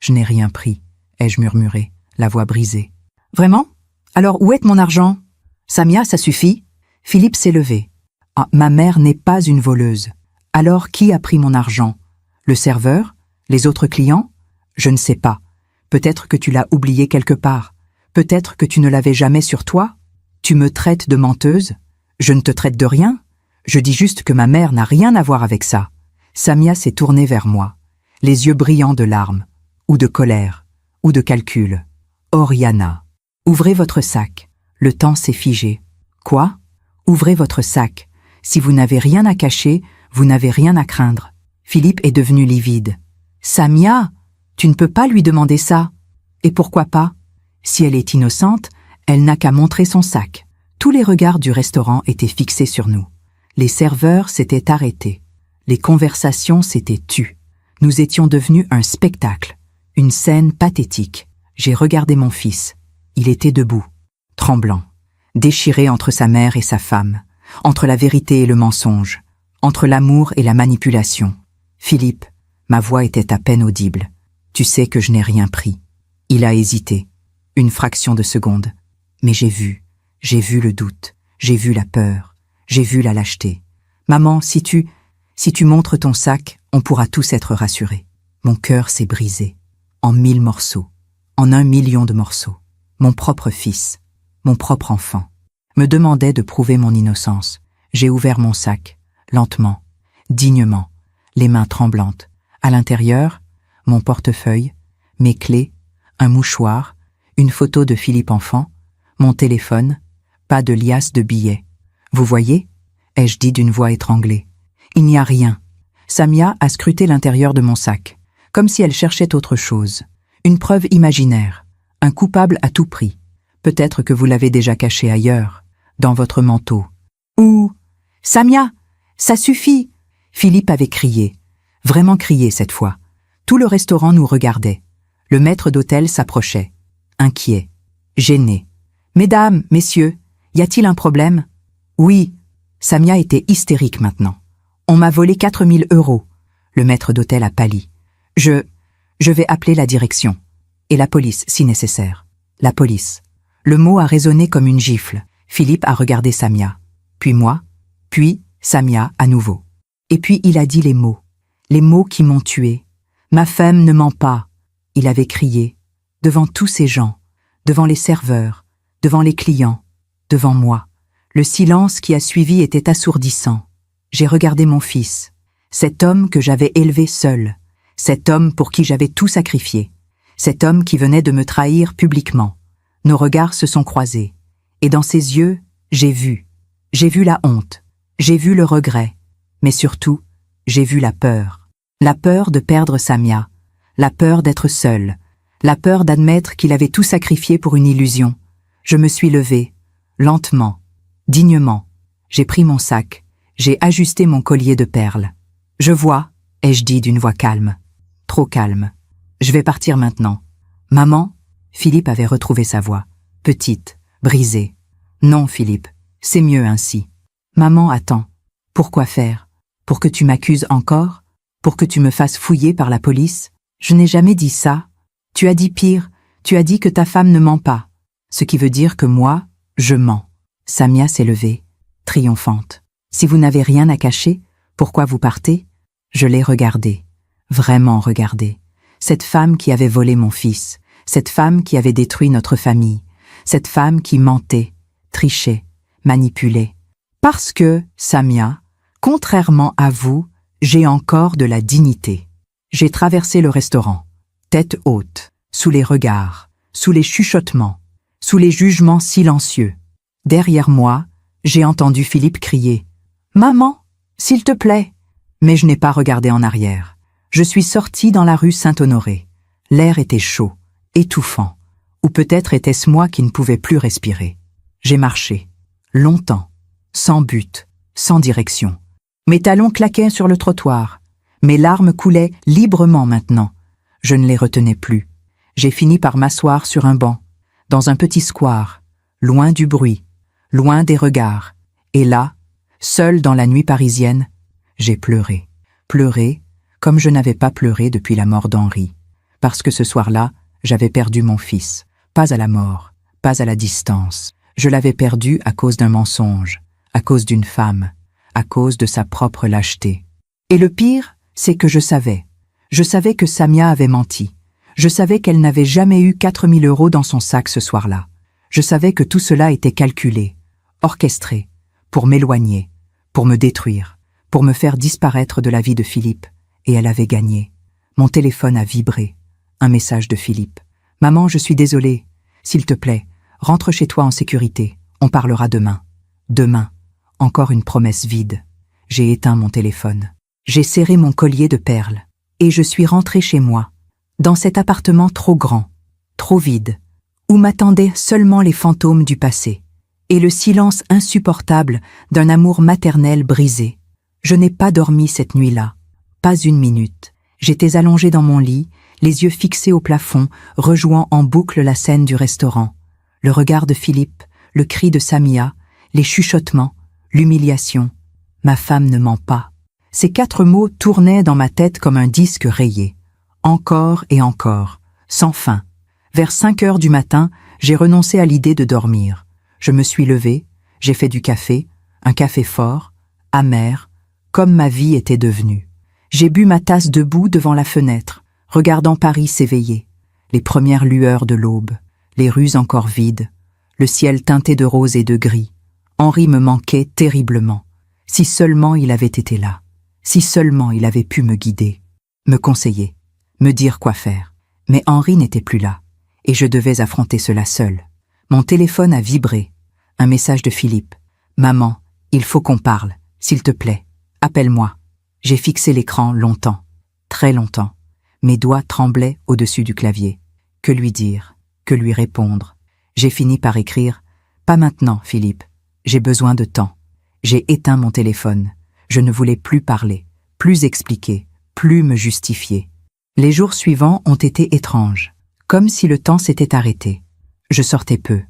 n'ai rien pris, ai-je murmuré, la voix brisée. Vraiment? Alors où est mon argent? Samia, ça suffit? Philippe s'est levé. Ah, ma mère n'est pas une voleuse. Alors qui a pris mon argent? Le serveur? Les autres clients? Je ne sais pas. Peut-être que tu l'as oublié quelque part. Peut-être que tu ne l'avais jamais sur toi. Tu me traites de menteuse? Je ne te traite de rien. Je dis juste que ma mère n'a rien à voir avec ça. Samia s'est tournée vers moi, les yeux brillants de larmes, ou de colère, ou de calcul. Oriana, ouvrez votre sac. Le temps s'est figé. Quoi? Ouvrez votre sac. Si vous n'avez rien à cacher, vous n'avez rien à craindre. Philippe est devenu livide. Samia, tu ne peux pas lui demander ça. Et pourquoi pas? Si elle est innocente, elle n'a qu'à montrer son sac. Tous les regards du restaurant étaient fixés sur nous. Les serveurs s'étaient arrêtés. Les conversations s'étaient tues. Nous étions devenus un spectacle, une scène pathétique. J'ai regardé mon fils. Il était debout, tremblant, déchiré entre sa mère et sa femme, entre la vérité et le mensonge, entre l'amour et la manipulation. Philippe, ma voix était à peine audible. Tu sais que je n'ai rien pris. Il a hésité, une fraction de seconde. Mais j'ai vu le doute, j'ai vu la peur, j'ai vu la lâcheté. Maman, si tu montres ton sac, on pourra tous être rassurés. Mon cœur s'est brisé, en 1000 morceaux, en 1 million de morceaux. Mon propre fils, mon propre enfant, me demandait de prouver mon innocence. J'ai ouvert mon sac, lentement, dignement, les mains tremblantes. À l'intérieur, mon portefeuille, mes clés, un mouchoir, une photo de Philippe enfant, mon téléphone, pas de liasse de billets. Vous voyez, ai-je dit d'une voix étranglée. Il n'y a rien. Samia a scruté l'intérieur de mon sac, comme si elle cherchait autre chose. Une preuve imaginaire, un coupable à tout prix. Peut-être que vous l'avez déjà caché ailleurs, dans votre manteau. Ou... Samia, ça suffit! Philippe avait crié, vraiment crié cette fois. Tout le restaurant nous regardait. Le maître d'hôtel s'approchait, inquiet, gêné. « Mesdames, messieurs, y a-t-il un problème ?»« Oui. » Samia était hystérique maintenant. « On m'a volé 4 000 €. » Le maître d'hôtel a pâli. « Je vais appeler la direction. Et la police, si nécessaire. » La police. Le mot a résonné comme une gifle. Philippe a regardé Samia. Puis moi. Puis Samia à nouveau. Et puis il a dit les mots qui m'ont tué. « Ma femme ne ment pas. » Il avait crié, devant tous ces gens, devant les serveurs, devant les clients, devant moi. Le silence qui a suivi était assourdissant. J'ai regardé mon fils, cet homme que j'avais élevé seul, cet homme pour qui j'avais tout sacrifié, cet homme qui venait de me trahir publiquement. Nos regards se sont croisés, et dans ses yeux, j'ai vu la honte, j'ai vu le regret, mais surtout, j'ai vu la peur de perdre Samia, la peur d'être seul, la peur d'admettre qu'il avait tout sacrifié pour une illusion. Je me suis levée, lentement, dignement. J'ai pris mon sac, j'ai ajusté mon collier de perles. « Je vois », ai-je dit d'une voix calme, trop calme. « Je vais partir maintenant. »« Maman ?» Philippe avait retrouvé sa voix, petite, brisée. « Non, Philippe, c'est mieux ainsi. »« Maman, attends. Pourquoi faire? Pour que tu m'accuses encore? Pour que tu me fasses fouiller par la police? Je n'ai jamais dit ça. Tu as dit pire, tu as dit que ta femme ne ment pas. Ce qui veut dire que moi, je mens. » Samia s'est levée, triomphante. « Si vous n'avez rien à cacher, pourquoi vous partez ?» Je l'ai regardée, vraiment regardée. Cette femme qui avait volé mon fils, cette femme qui avait détruit notre famille, cette femme qui mentait, trichait, manipulait. Parce que, Samia, contrairement à vous, j'ai encore de la dignité. J'ai traversé le restaurant, tête haute, sous les regards, sous les chuchotements, sous les jugements silencieux. Derrière moi, j'ai entendu Philippe crier « Maman, s'il te plaît !» Mais je n'ai pas regardé en arrière. Je suis sortie dans la rue Saint-Honoré. L'air était chaud, étouffant. Ou peut-être était-ce moi qui ne pouvais plus respirer. J'ai marché, longtemps, sans but, sans direction. Mes talons claquaient sur le trottoir. Mes larmes coulaient librement maintenant. Je ne les retenais plus. J'ai fini par m'asseoir sur un banc, dans un petit square, loin du bruit, loin des regards. Et là, seule dans la nuit parisienne, j'ai pleuré. Pleuré comme je n'avais pas pleuré depuis la mort d'Henri. Parce que ce soir-là, j'avais perdu mon fils. Pas à la mort, pas à la distance. Je l'avais perdu à cause d'un mensonge, à cause d'une femme, à cause de sa propre lâcheté. Et le pire, c'est que je savais. Je savais que Samia avait menti. Je savais qu'elle n'avait jamais eu 4 000 € dans son sac ce soir-là. Je savais que tout cela était calculé, orchestré, pour m'éloigner, pour me détruire, pour me faire disparaître de la vie de Philippe. Et elle avait gagné. Mon téléphone a vibré. Un message de Philippe. « Maman, je suis désolée. S'il te plaît, rentre chez toi en sécurité. On parlera demain. » Demain. Encore une promesse vide. J'ai éteint mon téléphone. J'ai serré mon collier de perles. Et je suis rentrée chez moi. Dans cet appartement trop grand, trop vide, où m'attendaient seulement les fantômes du passé. et le silence insupportable d'un amour maternel brisé. Je n'ai pas dormi cette nuit-là. Pas une minute. J'étais allongée dans mon lit, les yeux fixés au plafond, rejouant en boucle la scène du restaurant. Le regard de Philippe, le cri de Samia, les chuchotements, l'humiliation. Ma femme ne ment pas. Ces 4 mots tournaient dans ma tête comme un disque rayé. Encore et encore, sans fin. Vers 5 heures du matin, j'ai renoncé à l'idée de dormir. Je me suis levée, j'ai fait du café, un café fort, amer, comme ma vie était devenue. J'ai bu ma tasse debout devant la fenêtre, regardant Paris s'éveiller, les premières lueurs de l'aube, les rues encore vides, le ciel teinté de rose et de gris. Henri me manquait terriblement. Si seulement il avait été là, si seulement il avait pu me guider, me conseiller, me dire quoi faire. Mais Henri n'était plus là, et je devais affronter cela seul. Mon téléphone a vibré. Un message de Philippe. « Maman, il faut qu'on parle, s'il te plaît. Appelle-moi. » J'ai fixé l'écran longtemps, très longtemps. Mes doigts tremblaient au-dessus du clavier. Que lui dire? Que lui répondre? J'ai fini par écrire « Pas maintenant, Philippe. J'ai besoin de temps. » J'ai éteint mon téléphone. Je ne voulais plus parler, plus expliquer, plus me justifier. Les jours suivants ont été étranges, comme si le temps s'était arrêté. Je sortais peu.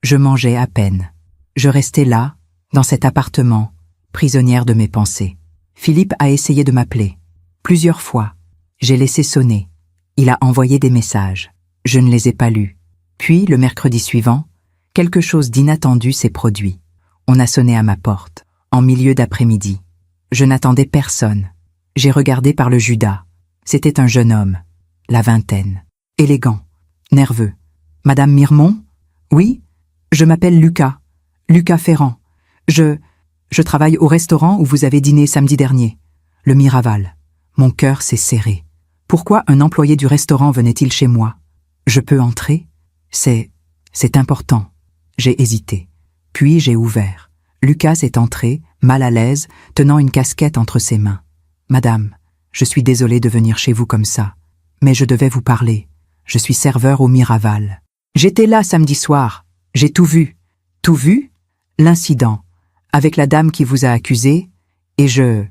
Je mangeais à peine. Je restais là, dans cet appartement, prisonnière de mes pensées. Philippe a essayé de m'appeler. Plusieurs fois. J'ai laissé sonner. Il a envoyé des messages. Je ne les ai pas lus. Puis, le mercredi suivant, quelque chose d'inattendu s'est produit. On a sonné à ma porte, en milieu d'après-midi. Je n'attendais personne. J'ai regardé par le Judas. C'était un jeune homme, la vingtaine, élégant, nerveux. « Madame Mirmont ? Oui, je m'appelle Lucas, Lucas Ferrand. Je travaille au restaurant où vous avez dîné samedi dernier, le Miraval. » Mon cœur s'est serré. Pourquoi un employé du restaurant venait-il chez moi? Je peux entrer? C'est important. J'ai hésité. Puis j'ai ouvert. Lucas est entré, mal à l'aise, tenant une casquette entre ses mains. « Madame, je suis désolé de venir chez vous comme ça, mais je devais vous parler. Je suis serveur au Miraval. J'étais là samedi soir. J'ai tout vu. » Tout vu? L'incident, avec la dame qui vous a accusé, et je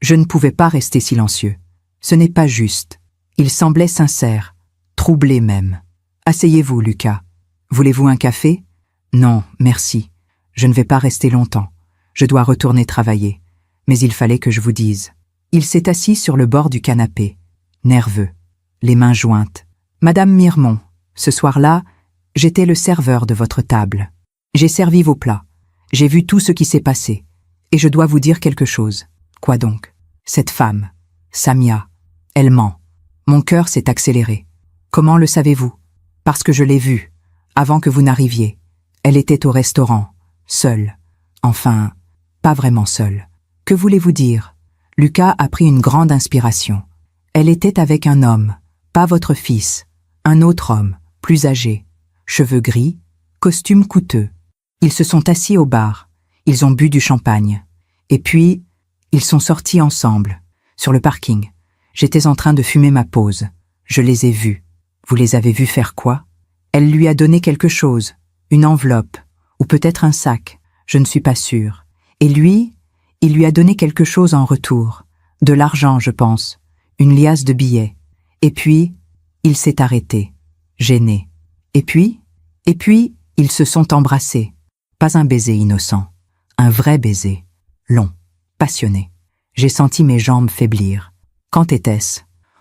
ne pouvais pas rester silencieux. Ce n'est pas juste. Il semblait sincère, troublé même. « Asseyez-vous, Lucas. Voulez-vous un café? »« Non, merci. Je ne vais pas rester longtemps. Je dois retourner travailler. Mais il fallait que je vous dise. » Il s'est assis sur le bord du canapé, nerveux, les mains jointes. « Madame Mirmont, ce soir-là, j'étais le serveur de votre table. J'ai servi vos plats. J'ai vu tout ce qui s'est passé. Et je dois vous dire quelque chose. » « Quoi donc? » « Cette femme, Samia, elle ment. » Mon cœur s'est accéléré. « Comment le savez-vous? » « Parce que je l'ai vue, avant que vous n'arriviez. Elle était au restaurant, seule. Enfin, pas vraiment seule. Que voulez-vous dire? » Lucas a pris une grande inspiration. « Elle était avec un homme, pas votre fils, un autre homme, plus âgé, cheveux gris, costume coûteux. Ils se sont assis au bar, ils ont bu du champagne. Et puis, ils sont sortis ensemble, sur le parking. J'étais en train de fumer ma pause. Je les ai vus. Vous les avez vus faire quoi? Elle lui a donné quelque chose, une enveloppe, ou peut-être un sac, je ne suis pas sûre. Et lui, il lui a donné quelque chose en retour, de l'argent, je pense, une liasse de billets. Et puis, il s'est arrêté, gêné. Et puis, ils se sont embrassés. Pas un baiser innocent, un vrai baiser, long, passionné. J'ai senti mes jambes faiblir. Quand était-ce?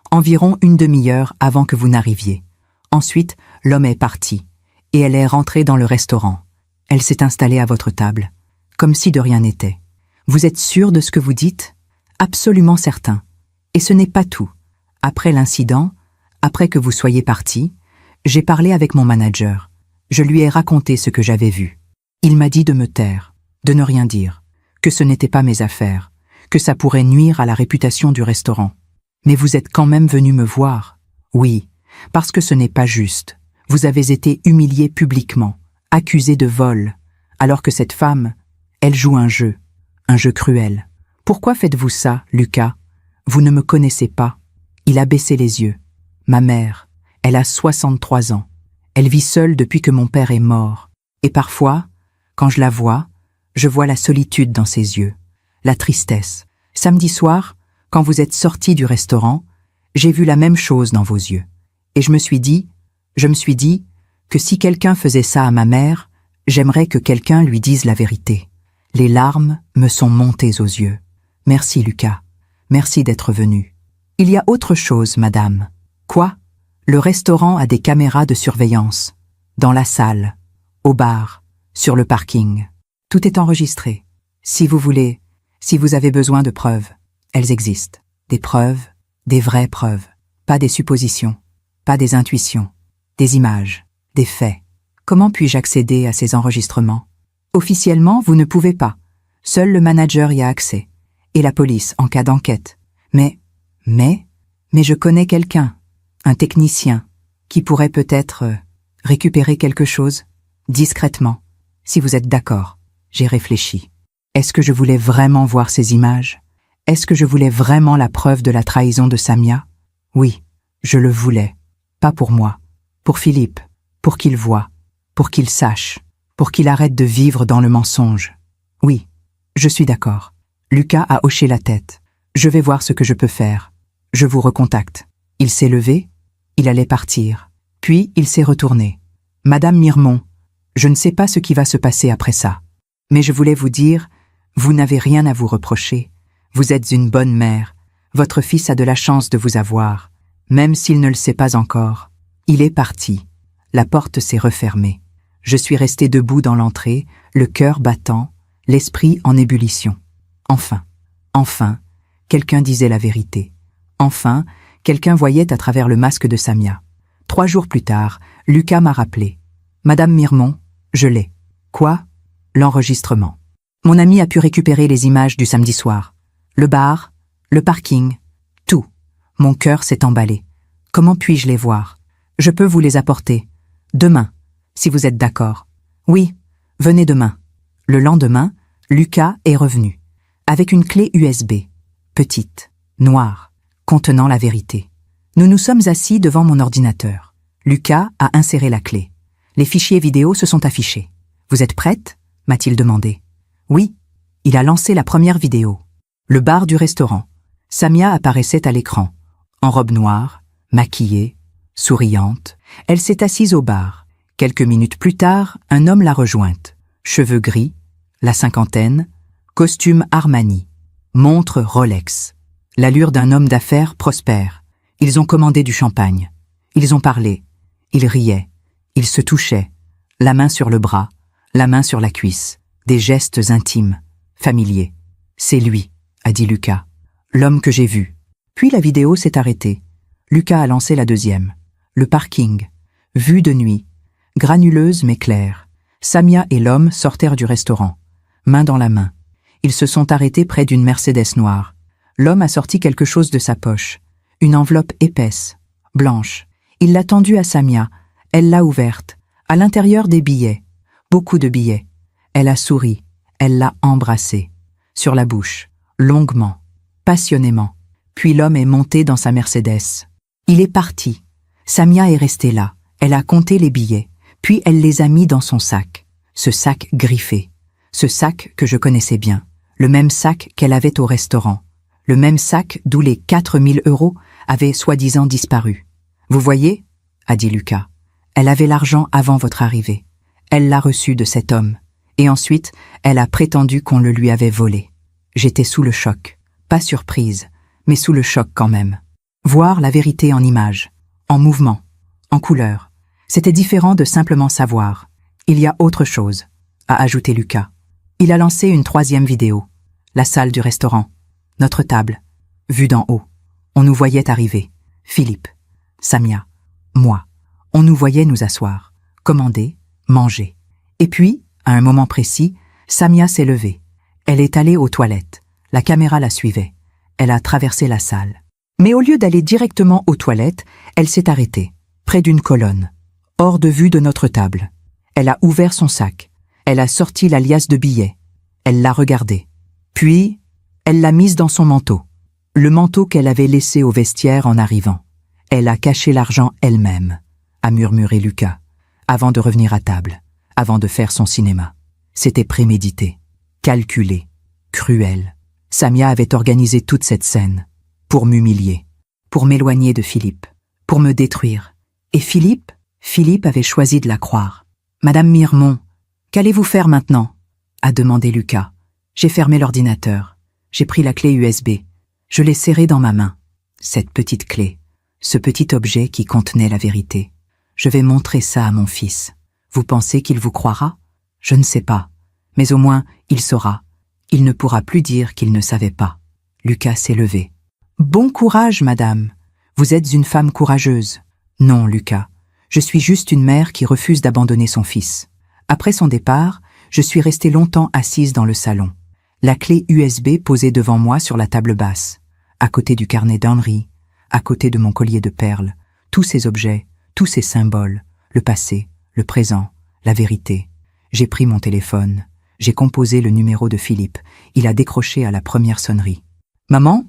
Environ une demi-heure avant que vous n'arriviez. Ensuite, l'homme est parti, et elle est rentrée dans le restaurant. Elle s'est installée à votre table, comme si de rien n'était. Vous êtes sûr de ce que vous dites? Absolument certain. Et ce n'est pas tout. Après l'incident, après que vous soyez parti, j'ai parlé avec mon manager. Je lui ai raconté ce que j'avais vu. Il m'a dit de me taire, de ne rien dire, que ce n'était pas mes affaires, que ça pourrait nuire à la réputation du restaurant. Mais vous êtes quand même venu me voir. Oui, parce que ce n'est pas juste. Vous avez été humilié publiquement, accusé de vol, alors que cette femme, elle joue un jeu cruel. Pourquoi faites-vous ça, Lucas? Vous ne me connaissez pas. Il a baissé les yeux. Ma mère, elle a 63 ans. Elle vit seule depuis que mon père est mort. Et parfois, Quand je la vois, je vois la solitude dans ses yeux, la tristesse. Samedi soir, quand vous êtes sorti du restaurant, j'ai vu la même chose dans vos yeux. Et je me suis dit que si quelqu'un faisait ça à ma mère, j'aimerais que quelqu'un lui dise la vérité. Les larmes me sont montées aux yeux. Merci, Lucas. Merci d'être venu. Il y a autre chose, madame. Quoi? Le restaurant a des caméras de surveillance. Dans la salle, au bar, sur le parking. Tout est enregistré. Si vous voulez, si vous avez besoin de preuves, elles existent. Des preuves, des vraies preuves. Pas des suppositions, pas des intuitions. Des images, des faits. Comment puis-je accéder à ces enregistrements? Officiellement, vous ne pouvez pas. Seul le manager y a accès. Et la police, en cas d'enquête. Mais je connais quelqu'un, un technicien, qui pourrait peut-être récupérer quelque chose, discrètement. Si vous êtes d'accord, j'ai réfléchi. Est-ce que je voulais vraiment voir ces images? Est-ce que je voulais vraiment la preuve de la trahison de Samia? Oui, je le voulais. Pas pour moi. Pour Philippe. Pour qu'il voie. Pour qu'il sache. Pour qu'il arrête de vivre dans le mensonge. Oui, je suis d'accord. Lucas a hoché la tête. Je vais voir ce que je peux faire. Je vous recontacte. Il s'est levé. Il allait partir. Puis il s'est retourné. Madame Mirmont, je ne sais pas ce qui va se passer après ça. Mais je voulais vous dire, vous n'avez rien à vous reprocher. Vous êtes une bonne mère. Votre fils a de la chance de vous avoir. Même s'il ne le sait pas encore. Il est parti. La porte s'est refermée. Je suis resté debout dans l'entrée, le cœur battant, l'esprit en ébullition. Enfin, quelqu'un disait la vérité. Enfin, quelqu'un voyait à travers le masque de Samia. 3 jours plus tard, Lucas m'a rappelé. Madame Mirmont, je l'ai. Quoi? L'enregistrement. Mon ami a pu récupérer les images du samedi soir. Le bar, le parking, tout. Mon cœur s'est emballé. Comment puis-je les voir? Je peux vous les apporter. Demain, si vous êtes d'accord. Oui, venez demain. Le lendemain, Lucas est revenu. Avec une clé USB. Petite, noire, contenant la vérité. Nous nous sommes assis devant mon ordinateur. Lucas a inséré la clé. Les fichiers vidéo se sont affichés. Vous êtes prête? M'a-t-il demandé. Oui. Il a lancé la première vidéo. Le bar du restaurant. Samia apparaissait à l'écran. En robe noire, maquillée, souriante. Elle s'est assise au bar. Quelques minutes plus tard, un homme l'a rejointe. Cheveux gris, la cinquantaine, costume Armani, montre Rolex. L'allure d'un homme d'affaires prospère. Ils ont commandé du champagne. Ils ont parlé. Ils riaient. Ils se touchaient. La main sur le bras, la main sur la cuisse. Des gestes intimes, familiers. C'est lui, a dit Lucas. L'homme que j'ai vu. Puis la vidéo s'est arrêtée. Lucas a lancé la deuxième. Le parking. Vue de nuit. Granuleuse mais claire. Samia et l'homme sortèrent du restaurant. Main dans la main. Ils se sont arrêtés près d'une Mercedes noire. L'homme a sorti quelque chose de sa poche. Une enveloppe épaisse, blanche. Il l'a tendue à Samia. Elle l'a ouverte. À l'intérieur des billets. Beaucoup de billets. Elle a souri. Elle l'a embrassé. Sur la bouche. Longuement. Passionnément. Puis l'homme est monté dans sa Mercedes. Il est parti. Samia est restée là. Elle a compté les billets. Puis elle les a mis dans son sac. Ce sac griffé. Ce sac que je connaissais bien. Le même sac qu'elle avait au restaurant. Le même sac d'où les 4 000 € avaient soi-disant disparu. Vous voyez, a dit Lucas. Elle avait l'argent avant votre arrivée. Elle l'a reçu de cet homme. Et ensuite, elle a prétendu qu'on le lui avait volé. J'étais sous le choc. Pas surprise, mais sous le choc quand même. Voir la vérité en images, en mouvement, en couleur. C'était différent de simplement savoir. Il y a autre chose, a ajouté Lucas. Il a lancé une 3e vidéo. La salle du restaurant. Notre table. Vue d'en haut. On nous voyait arriver. Philippe. Samia. Moi. On nous voyait nous asseoir. Commander. Manger. Et puis, à un moment précis, Samia s'est levée. Elle est allée aux toilettes. La caméra la suivait. Elle a traversé la salle. Mais au lieu d'aller directement aux toilettes, elle s'est arrêtée, près d'une colonne, hors de vue de notre table. Elle a ouvert son sac. Elle a sorti la liasse de billets. Elle l'a regardée. Puis, elle l'a mise dans son manteau. Le manteau qu'elle avait laissé au vestiaire en arrivant. Elle a caché l'argent elle-même, a murmuré Lucas, avant de revenir à table, avant de faire son cinéma. C'était prémédité, calculé, cruel. Samia avait organisé toute cette scène pour m'humilier, pour m'éloigner de Philippe, pour me détruire. Et Philippe avait choisi de la croire. « Madame Mirmont, qu'allez-vous faire maintenant ?» a demandé Lucas. J'ai fermé l'ordinateur. J'ai pris la clé USB. Je l'ai serrée dans ma main. Cette petite clé, ce petit objet qui contenait la vérité. Je vais montrer ça à mon fils. Vous pensez qu'il vous croira? Je ne sais pas. Mais au moins, il saura. Il ne pourra plus dire qu'il ne savait pas. Lucas s'est levé. « Bon courage, madame. Vous êtes une femme courageuse. » « Non, Lucas. Je suis juste une mère qui refuse d'abandonner son fils. » Après son départ, je suis restée longtemps assise dans le salon. La clé USB posée devant moi sur la table basse, à côté du carnet d'Henri, à côté de mon collier de perles, tous ces objets, tous ces symboles, le passé, le présent, la vérité. J'ai pris mon téléphone, j'ai composé le numéro de Philippe. Il a décroché à la première sonnerie. « Maman ?»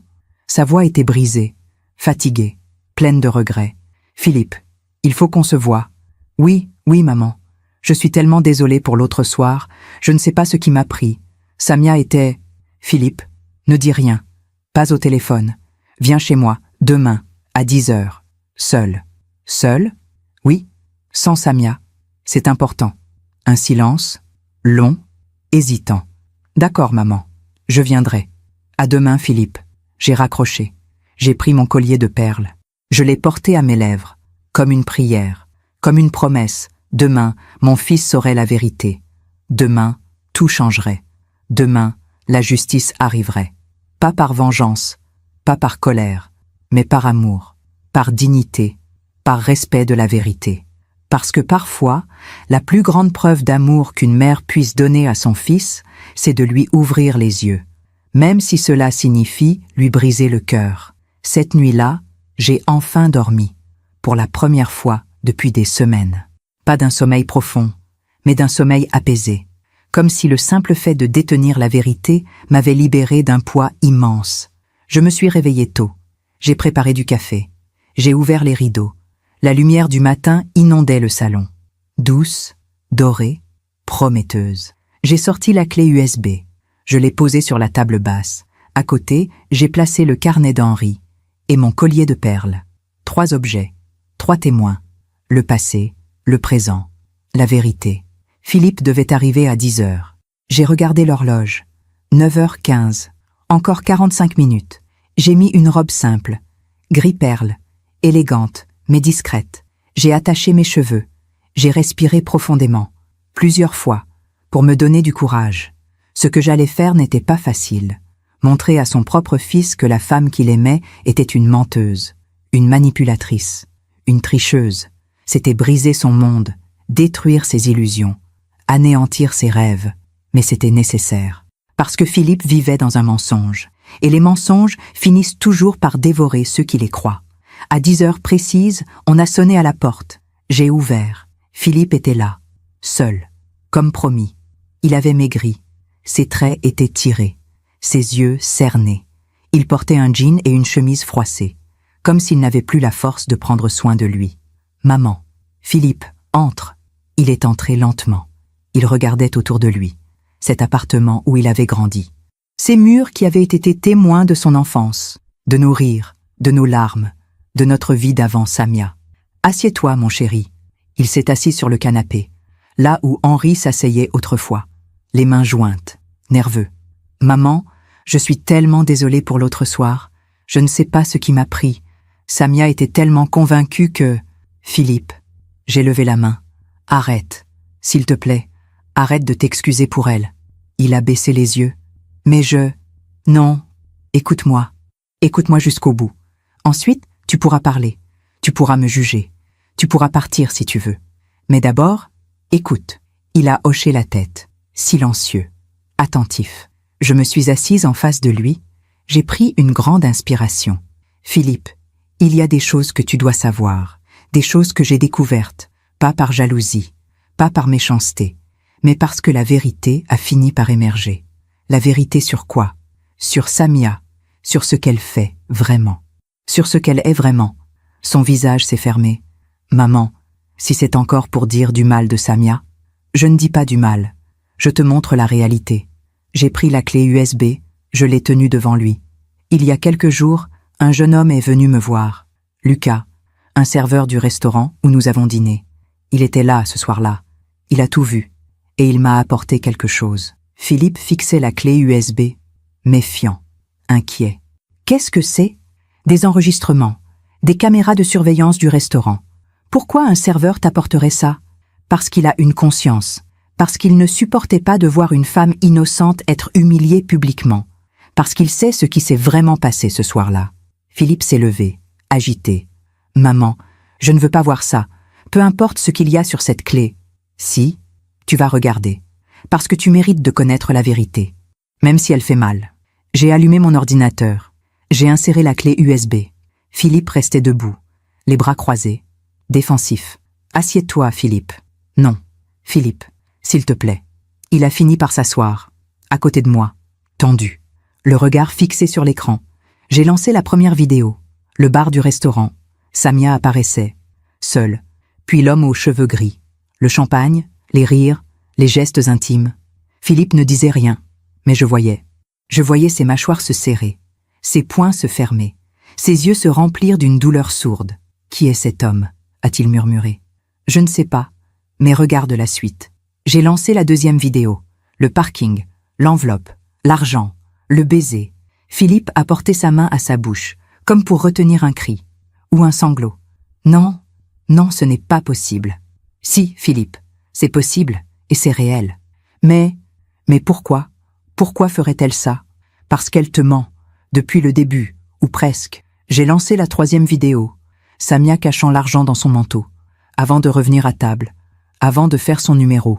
Sa voix était brisée, fatiguée, pleine de regrets. « Philippe, il faut qu'on se voie. »« Oui, maman. Je suis tellement désolée pour l'autre soir, je ne sais pas ce qui m'a pris. Samia était... »« Philippe, ne dis rien. Pas au téléphone. Viens chez moi, demain, à 10h. Seul. »« Seul ? Oui, sans Samia. C'est important. » Un silence, long, hésitant. « D'accord, maman. Je viendrai. À demain, Philippe. » J'ai raccroché. J'ai pris mon collier de perles. Je l'ai porté à mes lèvres, comme une prière, comme une promesse. Demain, mon fils saurait la vérité. Demain, tout changerait. Demain, la justice arriverait. Pas par vengeance, pas par colère, mais par amour, par dignité, par respect de la vérité. Parce que parfois, la plus grande preuve d'amour qu'une mère puisse donner à son fils, c'est de lui ouvrir les yeux, même si cela signifie lui briser le cœur. Cette nuit-là, j'ai enfin dormi, pour la première fois depuis des semaines. Pas d'un sommeil profond, mais d'un sommeil apaisé, comme si le simple fait de détenir la vérité m'avait libéré d'un poids immense. Je me suis réveillée tôt, j'ai préparé du café, j'ai ouvert les rideaux. La lumière du matin inondait le salon. Douce, dorée, prometteuse. J'ai sorti la clé USB. Je l'ai posée sur la table basse. À côté, j'ai placé le carnet d'Henri et mon collier de perles. 3 objets, 3 témoins. Le passé, le présent, la vérité. Philippe devait arriver à 10h. J'ai regardé l'horloge. 9h15. Encore 45 minutes. J'ai mis une robe simple, gris perle, élégante, mais discrète. J'ai attaché mes cheveux. J'ai respiré profondément, plusieurs fois, pour me donner du courage. Ce que j'allais faire n'était pas facile. Montrer à son propre fils que la femme qu'il aimait était une menteuse, une manipulatrice, une tricheuse. C'était briser son monde, détruire ses illusions, anéantir ses rêves. Mais c'était nécessaire. Parce que Philippe vivait dans un mensonge. Et les mensonges finissent toujours par dévorer ceux qui les croient. À 10h précises, on a sonné à la porte. J'ai ouvert. Philippe était là, seul, comme promis. Il avait maigri. Ses traits étaient tirés, ses yeux cernés. Il portait un jean et une chemise froissée, comme s'il n'avait plus la force de prendre soin de lui. « Maman, Philippe, entre !» Il est entré lentement. Il regardait autour de lui, cet appartement où il avait grandi. Ces murs qui avaient été témoins de son enfance, de nos rires, de nos larmes, de notre vie d'avant Samia. « Assieds-toi, mon chéri. » Il s'est assis sur le canapé, là où Henri s'asseyait autrefois, les mains jointes, nerveux. « Maman, je suis tellement désolée pour l'autre soir. Je ne sais pas ce qui m'a pris. Samia était tellement convaincue que... » Philippe, j'ai levé la main. « Arrête, s'il te plaît, arrête de t'excuser pour elle. » Il a baissé les yeux. « Mais je... Non, écoute-moi. Écoute-moi jusqu'au bout. Ensuite, tu pourras parler. Tu pourras me juger. Tu pourras partir si tu veux. Mais d'abord, écoute. » Il a hoché la tête, silencieux, attentif. Je me suis assise en face de lui. J'ai pris une grande inspiration. « Philippe, il y a des choses que tu dois savoir, des choses que j'ai découvertes, pas par jalousie, pas par méchanceté, mais parce que la vérité a fini par émerger. La vérité sur quoi? Sur Samia, sur ce qu'elle fait vraiment, sur ce qu'elle est vraiment. » Son visage s'est fermé. « Maman, si c'est encore pour dire du mal de Samia, je ne dis pas du mal. Je te montre la réalité. J'ai pris la clé USB, je l'ai tenue devant lui. Il y a quelques jours, un jeune homme est venu me voir. Lucas, un serveur du restaurant où nous avons dîné. Il était là ce soir-là. Il a tout vu. Et il m'a apporté quelque chose. Philippe fixait la clé USB, méfiant, inquiet. Qu'est-ce que c'est? Des enregistrements, des caméras de surveillance du restaurant. Pourquoi un serveur t'apporterait ça? Parce qu'il a une conscience, parce qu'il ne supportait pas de voir une femme innocente être humiliée publiquement, parce qu'il sait ce qui s'est vraiment passé ce soir-là. Philippe s'est levé, agité. « Maman, je ne veux pas voir ça, peu importe ce qu'il y a sur cette clé. Si, tu vas regarder, parce que tu mérites de connaître la vérité, même si elle fait mal. » J'ai allumé mon ordinateur, j'ai inséré la clé USB. Philippe restait debout, les bras croisés, défensif. « Assieds-toi, Philippe. » « Non, Philippe, s'il te plaît. » Il a fini par s'asseoir, à côté de moi, tendu, le regard fixé sur l'écran. J'ai lancé la première vidéo, le bar du restaurant. Samia apparaissait, seule, puis l'homme aux cheveux gris, le champagne, les rires, les gestes intimes. Philippe ne disait rien, mais je voyais. Je voyais ses mâchoires se serrer, ses poings se fermer, ses yeux se remplir d'une douleur sourde. « Qui est cet homme ?» a-t-il murmuré. « Je ne sais pas, mais regarde la suite. » J'ai lancé la deuxième vidéo, le parking, l'enveloppe, l'argent, le baiser. Philippe a porté sa main à sa bouche, comme pour retenir un cri, ou un sanglot. Non, non, ce n'est pas possible. Si, Philippe, c'est possible, et c'est réel. Mais pourquoi? Pourquoi ferait-elle ça? Parce qu'elle te ment, depuis le début, ou presque. J'ai lancé la troisième vidéo, Samia cachant l'argent dans son manteau, avant de revenir à table, avant de faire son numéro.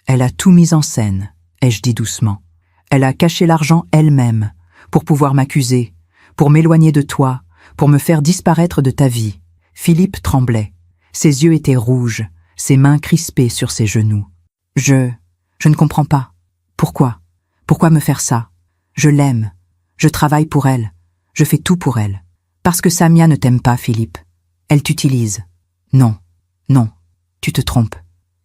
Elle a tout mis en scène, ai-je dit doucement. Elle a caché l'argent elle-même, pour pouvoir m'accuser, pour m'éloigner de toi, pour me faire disparaître de ta vie. Philippe tremblait. Ses yeux étaient rouges, ses mains crispées sur ses genoux. Je ne comprends pas. Pourquoi? Pourquoi me faire ça? Je l'aime. Je travaille pour elle. Je fais tout pour elle. Parce que Samia ne t'aime pas, Philippe. Elle t'utilise. Non, non, tu te trompes.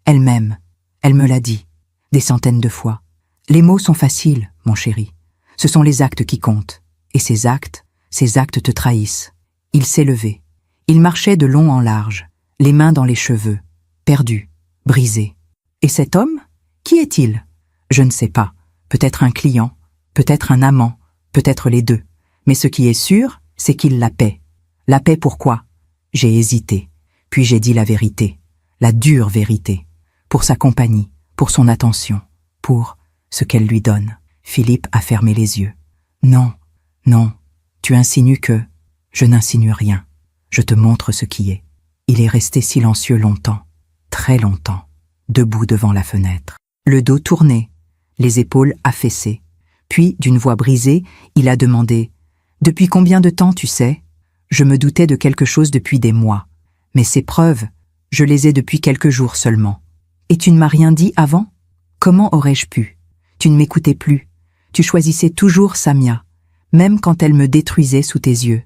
Elle m'aime. Elle me l'a dit. Des centaines de fois. Les mots sont faciles, mon chéri. Ce sont les actes qui comptent. Et ces actes te trahissent. Il s'est levé. Il marchait de long en large, les mains dans les cheveux, perdu, brisé. Et cet homme? Qui est-il? Je ne sais pas. Peut-être un client, peut-être un amant, peut-être les deux. Mais ce qui est sûr, c'est qu'il la paie. La paie pourquoi? J'ai hésité. Puis j'ai dit la vérité. La dure vérité. Pour sa compagnie, pour son attention, pour ce qu'elle lui donne. Philippe a fermé les yeux. Non, non, tu insinues que... Je n'insinue rien. Je te montre ce qui est. Il est resté silencieux longtemps, très longtemps, debout devant la fenêtre. Le dos tourné, les épaules affaissées. Puis, d'une voix brisée, il a demandé « Depuis combien de temps, tu sais ?» Je me doutais de quelque chose depuis des mois. Mais ces preuves, je les ai depuis quelques jours seulement. Et tu ne m'as rien dit avant? Comment aurais-je pu? Tu ne m'écoutais plus. Tu choisissais toujours Samia, même quand elle me détruisait sous tes yeux.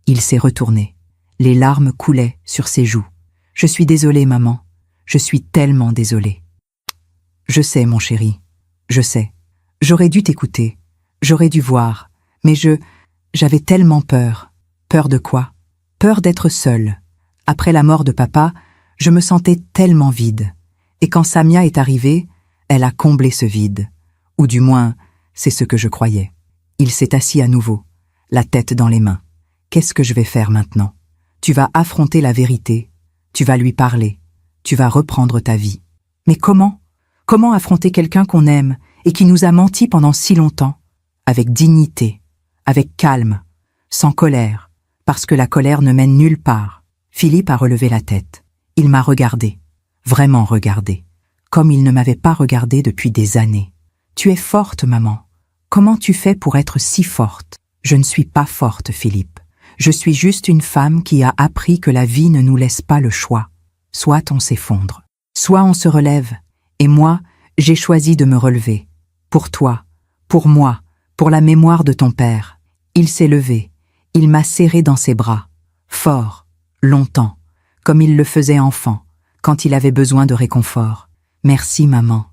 Il s'est retourné. Les larmes coulaient sur ses joues. Je suis désolée, maman. Je suis tellement désolée. Je sais, mon chéri. Je sais. J'aurais dû t'écouter. J'aurais dû voir. Mais j'avais tellement peur. Peur de quoi? Peur d'être seule. Après la mort de papa, je me sentais tellement vide. Et quand Samia est arrivée, elle a comblé ce vide. Ou du moins, c'est ce que je croyais. Il s'est assis à nouveau, la tête dans les mains. Qu'est-ce que je vais faire maintenant? Tu vas affronter la vérité. Tu vas lui parler. Tu vas reprendre ta vie. Mais comment? Comment affronter quelqu'un qu'on aime et qui nous a menti pendant si longtemps? Avec dignité, avec calme, sans colère, parce que la colère ne mène nulle part. Philippe a relevé la tête. Il m'a regardé, vraiment regardé, comme il ne m'avait pas regardé depuis des années. Tu es forte, maman. Comment tu fais pour être si forte? Je ne suis pas forte, Philippe. Je suis juste une femme qui a appris que la vie ne nous laisse pas le choix. Soit on s'effondre, soit on se relève. Et moi, j'ai choisi de me relever. Pour toi, pour moi, pour la mémoire de ton père. Il s'est levé. Il m'a serré dans ses bras. Fort, longtemps, comme il le faisait enfant, quand il avait besoin de réconfort. Merci, maman.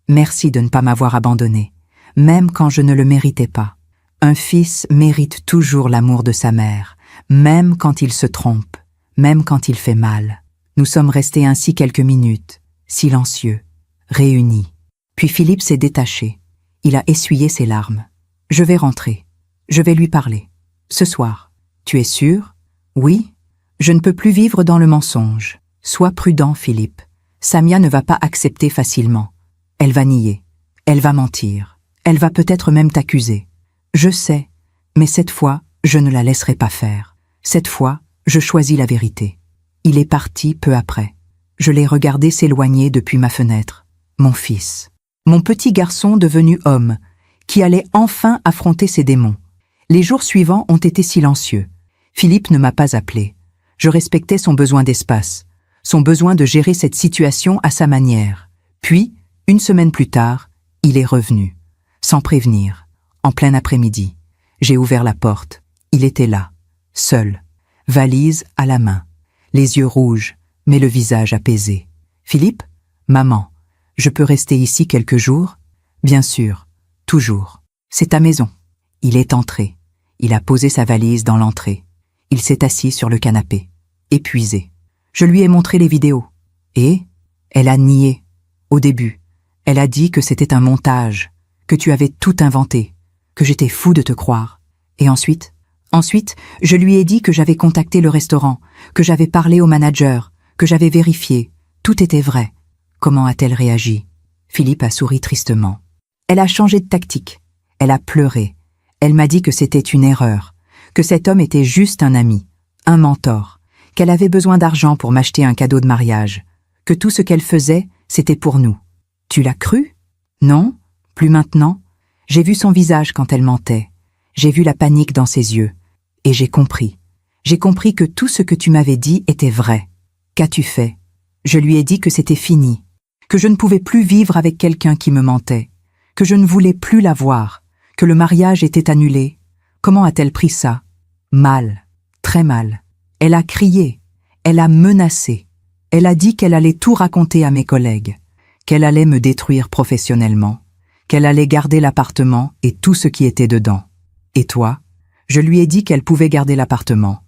Merci de ne pas m'avoir abandonné, même quand je ne le méritais pas. Un fils mérite toujours l'amour de sa mère, même quand il se trompe, même quand il fait mal. Nous sommes restés ainsi quelques minutes, silencieux, réunis. Puis Philippe s'est détaché. Il a essuyé ses larmes. Je vais rentrer. Je vais lui parler. Ce soir. Tu es sûr? Oui. Je ne peux plus vivre dans le mensonge. Sois prudent, Philippe. Samia ne va pas accepter facilement. Elle va nier. Elle va mentir. Elle va peut-être même t'accuser. Je sais, mais cette fois, je ne la laisserai pas faire. Cette fois, je choisis la vérité. Il est parti peu après. Je l'ai regardé s'éloigner depuis ma fenêtre. Mon fils. Mon petit garçon devenu homme, qui allait enfin affronter ses démons. Les jours suivants ont été silencieux. Philippe ne m'a pas appelé. Je respectais son besoin d'espace, son besoin de gérer cette situation à sa manière. Puis, une semaine plus tard, il est revenu, sans prévenir, en plein après-midi. J'ai ouvert la porte. Il était là, seul, valise à la main, les yeux rouges, mais le visage apaisé. « Philippe, maman, je peux rester ici quelques jours ?»« Bien sûr, toujours. C'est ta maison. » Il est entré. Il a posé sa valise dans l'entrée. Il s'est assis sur le canapé, épuisé. Je lui ai montré les vidéos. Et elle a nié. Au début, elle a dit que c'était un montage, que tu avais tout inventé, que j'étais fou de te croire. Et ensuite, je lui ai dit que j'avais contacté le restaurant, que j'avais parlé au manager, que j'avais vérifié. Tout était vrai. Comment a-t-elle réagi? Philippe a souri tristement. Elle a changé de tactique. Elle a pleuré. Elle m'a dit que c'était une erreur, que cet homme était juste un ami, un mentor, qu'elle avait besoin d'argent pour m'acheter un cadeau de mariage, que tout ce qu'elle faisait, c'était pour nous. Tu l'as cru? Non, plus maintenant. J'ai vu son visage quand elle mentait. J'ai vu la panique dans ses yeux. Et j'ai compris. J'ai compris que tout ce que tu m'avais dit était vrai. Qu'as-tu fait? Je lui ai dit que c'était fini, que je ne pouvais plus vivre avec quelqu'un qui me mentait, que je ne voulais plus la voir, que le mariage était annulé. Comment a-t-elle pris ça? Mal, très mal. Elle a crié, elle a menacé. Elle a dit qu'elle allait tout raconter à mes collègues, qu'elle allait me détruire professionnellement, qu'elle allait garder l'appartement et tout ce qui était dedans. Et toi? Je lui ai dit qu'elle pouvait garder l'appartement,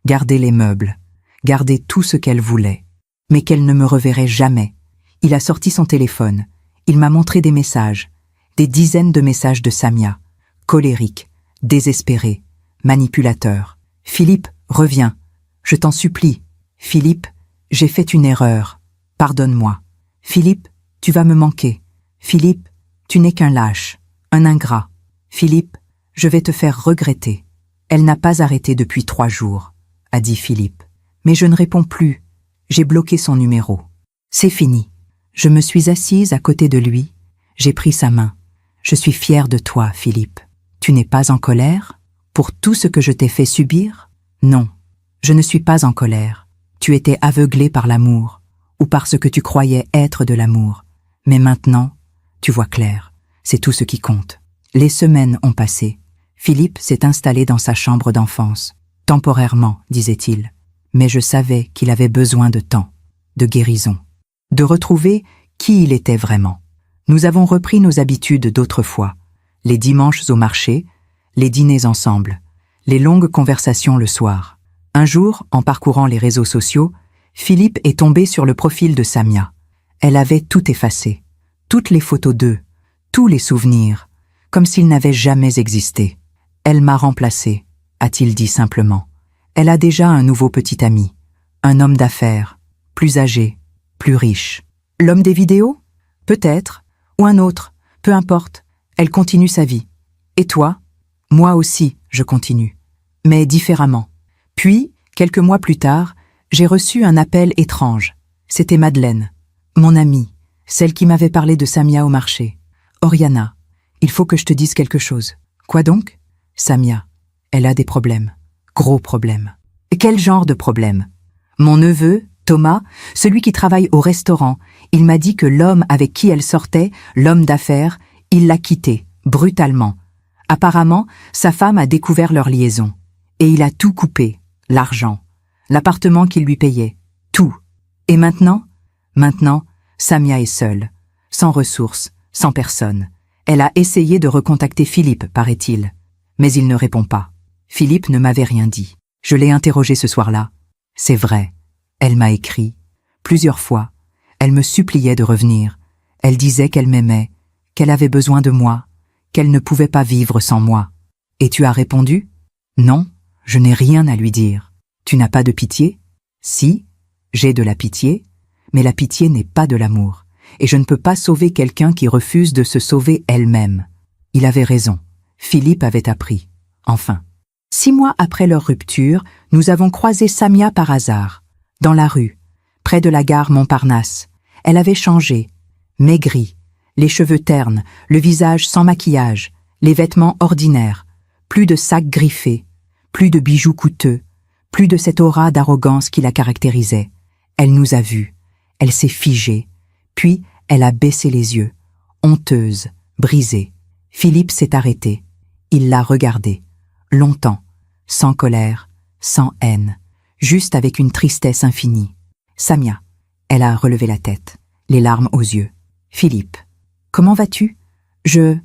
garder les meubles, garder tout ce qu'elle voulait, mais qu'elle ne me reverrait jamais. Il a sorti son téléphone, il m'a montré des messages, des dizaines de messages de Samia, colérique, désespéré, manipulateur. « Philippe, reviens, je t'en supplie. Philippe, j'ai fait une erreur, pardonne-moi. Philippe, tu vas me manquer. Philippe, tu n'es qu'un lâche, un ingrat. Philippe, je vais te faire regretter. » Elle n'a pas arrêté depuis 3 jours, a dit Philippe. Mais je ne réponds plus. J'ai bloqué son numéro. C'est fini. Je me suis assise à côté de lui. J'ai pris sa main. Je suis fière de toi, Philippe. Tu n'es pas en colère pour tout ce que je t'ai fait subir? Non, je ne suis pas en colère. Tu étais aveuglé par l'amour, ou par ce que tu croyais être de l'amour. Mais maintenant, tu vois clair. C'est tout ce qui compte. Les semaines ont passé. Philippe s'est installé dans sa chambre d'enfance. Temporairement, disait-il. Mais je savais qu'il avait besoin de temps, de guérison, de retrouver qui il était vraiment. Nous avons repris nos habitudes d'autrefois. Les dimanches au marché, les dîners ensemble, les longues conversations le soir. Un jour, en parcourant les réseaux sociaux, Philippe est tombé sur le profil de Samia. Elle avait tout effacé, toutes les photos d'eux, tous les souvenirs, comme s'ils n'avaient jamais existé. « Elle m'a remplacé », a-t-il dit simplement. Elle a déjà un nouveau petit ami, un homme d'affaires, plus âgé, plus riche. L'homme des vidéos? Peut-être, ou un autre, peu importe, elle continue sa vie. Et toi? Moi aussi, je continue, mais différemment. Puis, quelques mois plus tard, j'ai reçu un appel étrange. C'était Madeleine, mon amie, celle qui m'avait parlé de Samia au marché. « Oriana, il faut que je te dise quelque chose. »« Quoi donc ?»« Samia, elle a des problèmes, gros problèmes. »« Quel genre de problèmes ?»« Mon neveu, Thomas, celui qui travaille au restaurant, il m'a dit que l'homme avec qui elle sortait, l'homme d'affaires, il l'a quitté, brutalement. Apparemment, sa femme a découvert leur liaison. Et il a tout coupé, l'argent, l'appartement qu'il lui payait, tout. Et maintenant, Samia est seule, sans ressources, Sans personne. Elle a essayé de recontacter Philippe, paraît-il. Mais il ne répond pas. Philippe ne m'avait rien dit. Je l'ai interrogé ce soir-là. C'est vrai. Elle m'a écrit. Plusieurs fois. Elle me suppliait de revenir. Elle disait qu'elle m'aimait, qu'elle avait besoin de moi, qu'elle ne pouvait pas vivre sans moi. Et tu as répondu? Non, je n'ai rien à lui dire. Tu n'as pas de pitié? Si, j'ai de la pitié, mais la pitié n'est pas de l'amour, et je ne peux pas sauver quelqu'un qui refuse de se sauver elle-même. Il avait raison. Philippe avait appris. Enfin. 6 mois après leur rupture, nous avons croisé Samia par hasard, dans la rue, près de la gare Montparnasse. Elle avait changé, maigrie, les cheveux ternes, le visage sans maquillage, les vêtements ordinaires, plus de sacs griffés, plus de bijoux coûteux, plus de cette aura d'arrogance qui la caractérisait. Elle nous a vus, elle s'est figée, puis elle a baissé les yeux, honteuse, brisée. Philippe s'est arrêté, il l'a regardée, longtemps, sans colère, sans haine, juste avec une tristesse infinie. Samia, elle a relevé la tête, les larmes aux yeux. Philippe, comment vas-tu? Je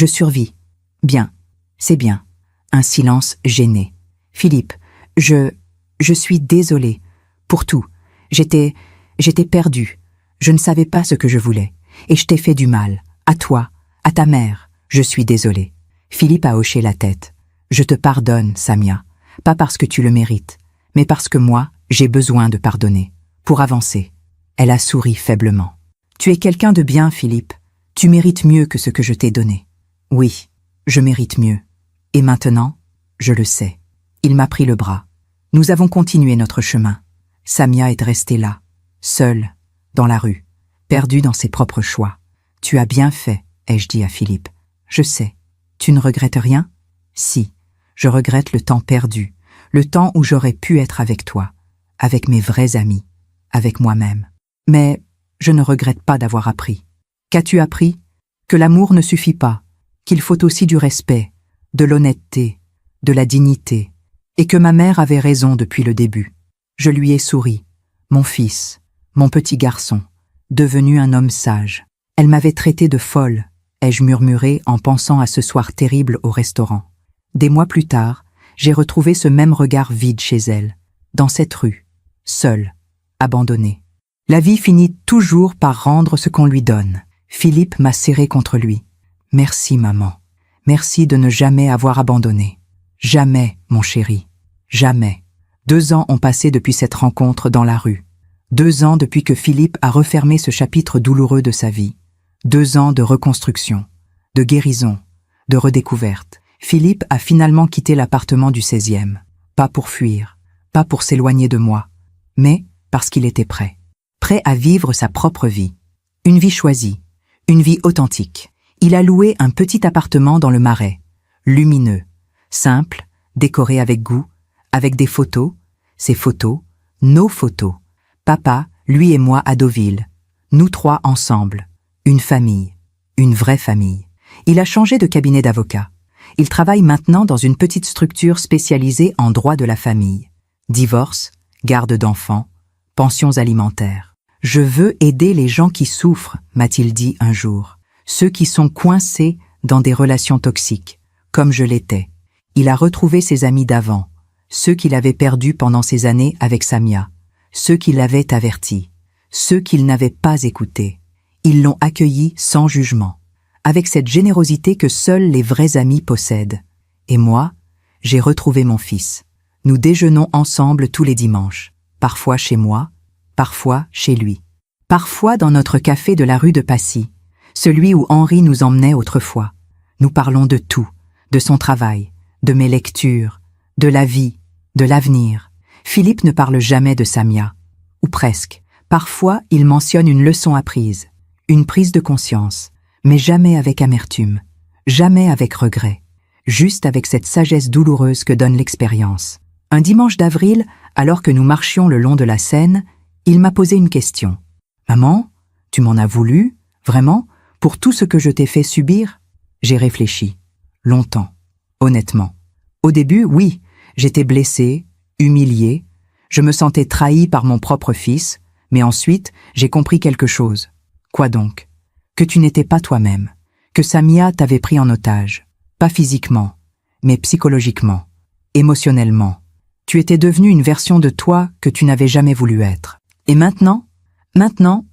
survis. Bien, c'est bien. Un silence gêné. Philippe, je suis désolée. Pour tout. J'étais perdue. Je ne savais pas ce que je voulais. Et je t'ai fait du mal. À toi, à ta mère. Je suis désolée. Philippe a hoché la tête. Je te pardonne, Samia. Pas parce que tu le mérites, mais parce que moi, j'ai besoin de pardonner. Pour avancer. Elle a souri faiblement. Tu es quelqu'un de bien, Philippe. Tu mérites mieux que ce que je t'ai donné. Oui, je mérite mieux. Et maintenant, je le sais. Il m'a pris le bras. Nous avons continué notre chemin. Samia est restée là, seule, dans la rue, perdue dans ses propres choix. Tu as bien fait, ai-je dit à Philippe. Je sais. Tu ne regrettes rien? Si, je regrette le temps perdu, le temps où j'aurais pu être avec toi, avec mes vrais amis, avec moi-même. Mais je ne regrette pas d'avoir appris. Qu'as-tu appris? Que l'amour ne suffit pas, qu'il faut aussi du respect, de l'honnêteté, de la dignité, et que ma mère avait raison depuis le début. Je lui ai souri. Mon fils, mon petit garçon, devenu un homme sage. Elle m'avait traité de folle, ai-je murmuré en pensant à ce soir terrible au restaurant. Des mois plus tard, j'ai retrouvé ce même regard vide chez elle, dans cette rue, seule, abandonnée. La vie finit toujours par rendre ce qu'on lui donne. Philippe m'a serré contre lui. Merci, maman. Merci de ne jamais avoir abandonné. Jamais, mon chéri. Jamais. 2 ans ont passé depuis cette rencontre dans la rue. 2 ans depuis que Philippe a refermé ce chapitre douloureux de sa vie. 2 ans de reconstruction, de guérison, de redécouverte. Philippe a finalement quitté l'appartement du 16e. Pas pour fuir, pas pour s'éloigner de moi, mais parce qu'il était prêt. Prêt à vivre sa propre vie. Une vie choisie, une vie authentique. Il a loué un petit appartement dans le Marais, lumineux, simple, décoré avec goût, avec des photos, ses photos, nos photos. Papa, lui et moi à Deauville, nous 3 ensemble, une famille, une vraie famille. Il a changé de cabinet d'avocat. Il travaille maintenant dans une petite structure spécialisée en droit de la famille. Divorce, garde d'enfants, pensions alimentaires. Je veux aider les gens qui souffrent, m'a-t-il dit un jour. Ceux qui sont coincés dans des relations toxiques, comme je l'étais. Il a retrouvé ses amis d'avant, ceux qu'il avait perdus pendant ces années avec Samia, ceux qui l'avaient averti, ceux qu'il n'avait pas écoutés. Ils l'ont accueilli sans jugement, avec cette générosité que seuls les vrais amis possèdent. Et moi, j'ai retrouvé mon fils. Nous déjeunons ensemble tous les dimanches, parfois chez moi, parfois chez lui, parfois dans notre café de la rue de Passy, celui où Henri nous emmenait autrefois. Nous parlons de tout, de son travail, de mes lectures, de la vie, de l'avenir. Philippe ne parle jamais de Samia, ou presque. Parfois, il mentionne une leçon apprise, une prise de conscience, mais jamais avec amertume, jamais avec regret, juste avec cette sagesse douloureuse que donne l'expérience. Un dimanche d'avril, alors que nous marchions le long de la Seine, il m'a posé une question. « Maman, tu m'en as voulu, vraiment, pour tout ce que je t'ai fait subir ?» J'ai réfléchi. Longtemps. Honnêtement. Au début, oui, j'étais blessée, humiliée, je me sentais trahie par mon propre fils, mais ensuite, j'ai compris quelque chose. Quoi donc? que tu n'étais pas toi-même, que Samia t'avait pris en otage, pas physiquement, mais psychologiquement, émotionnellement. Tu étais devenu une version de toi que tu n'avais jamais voulu être. Et maintenant,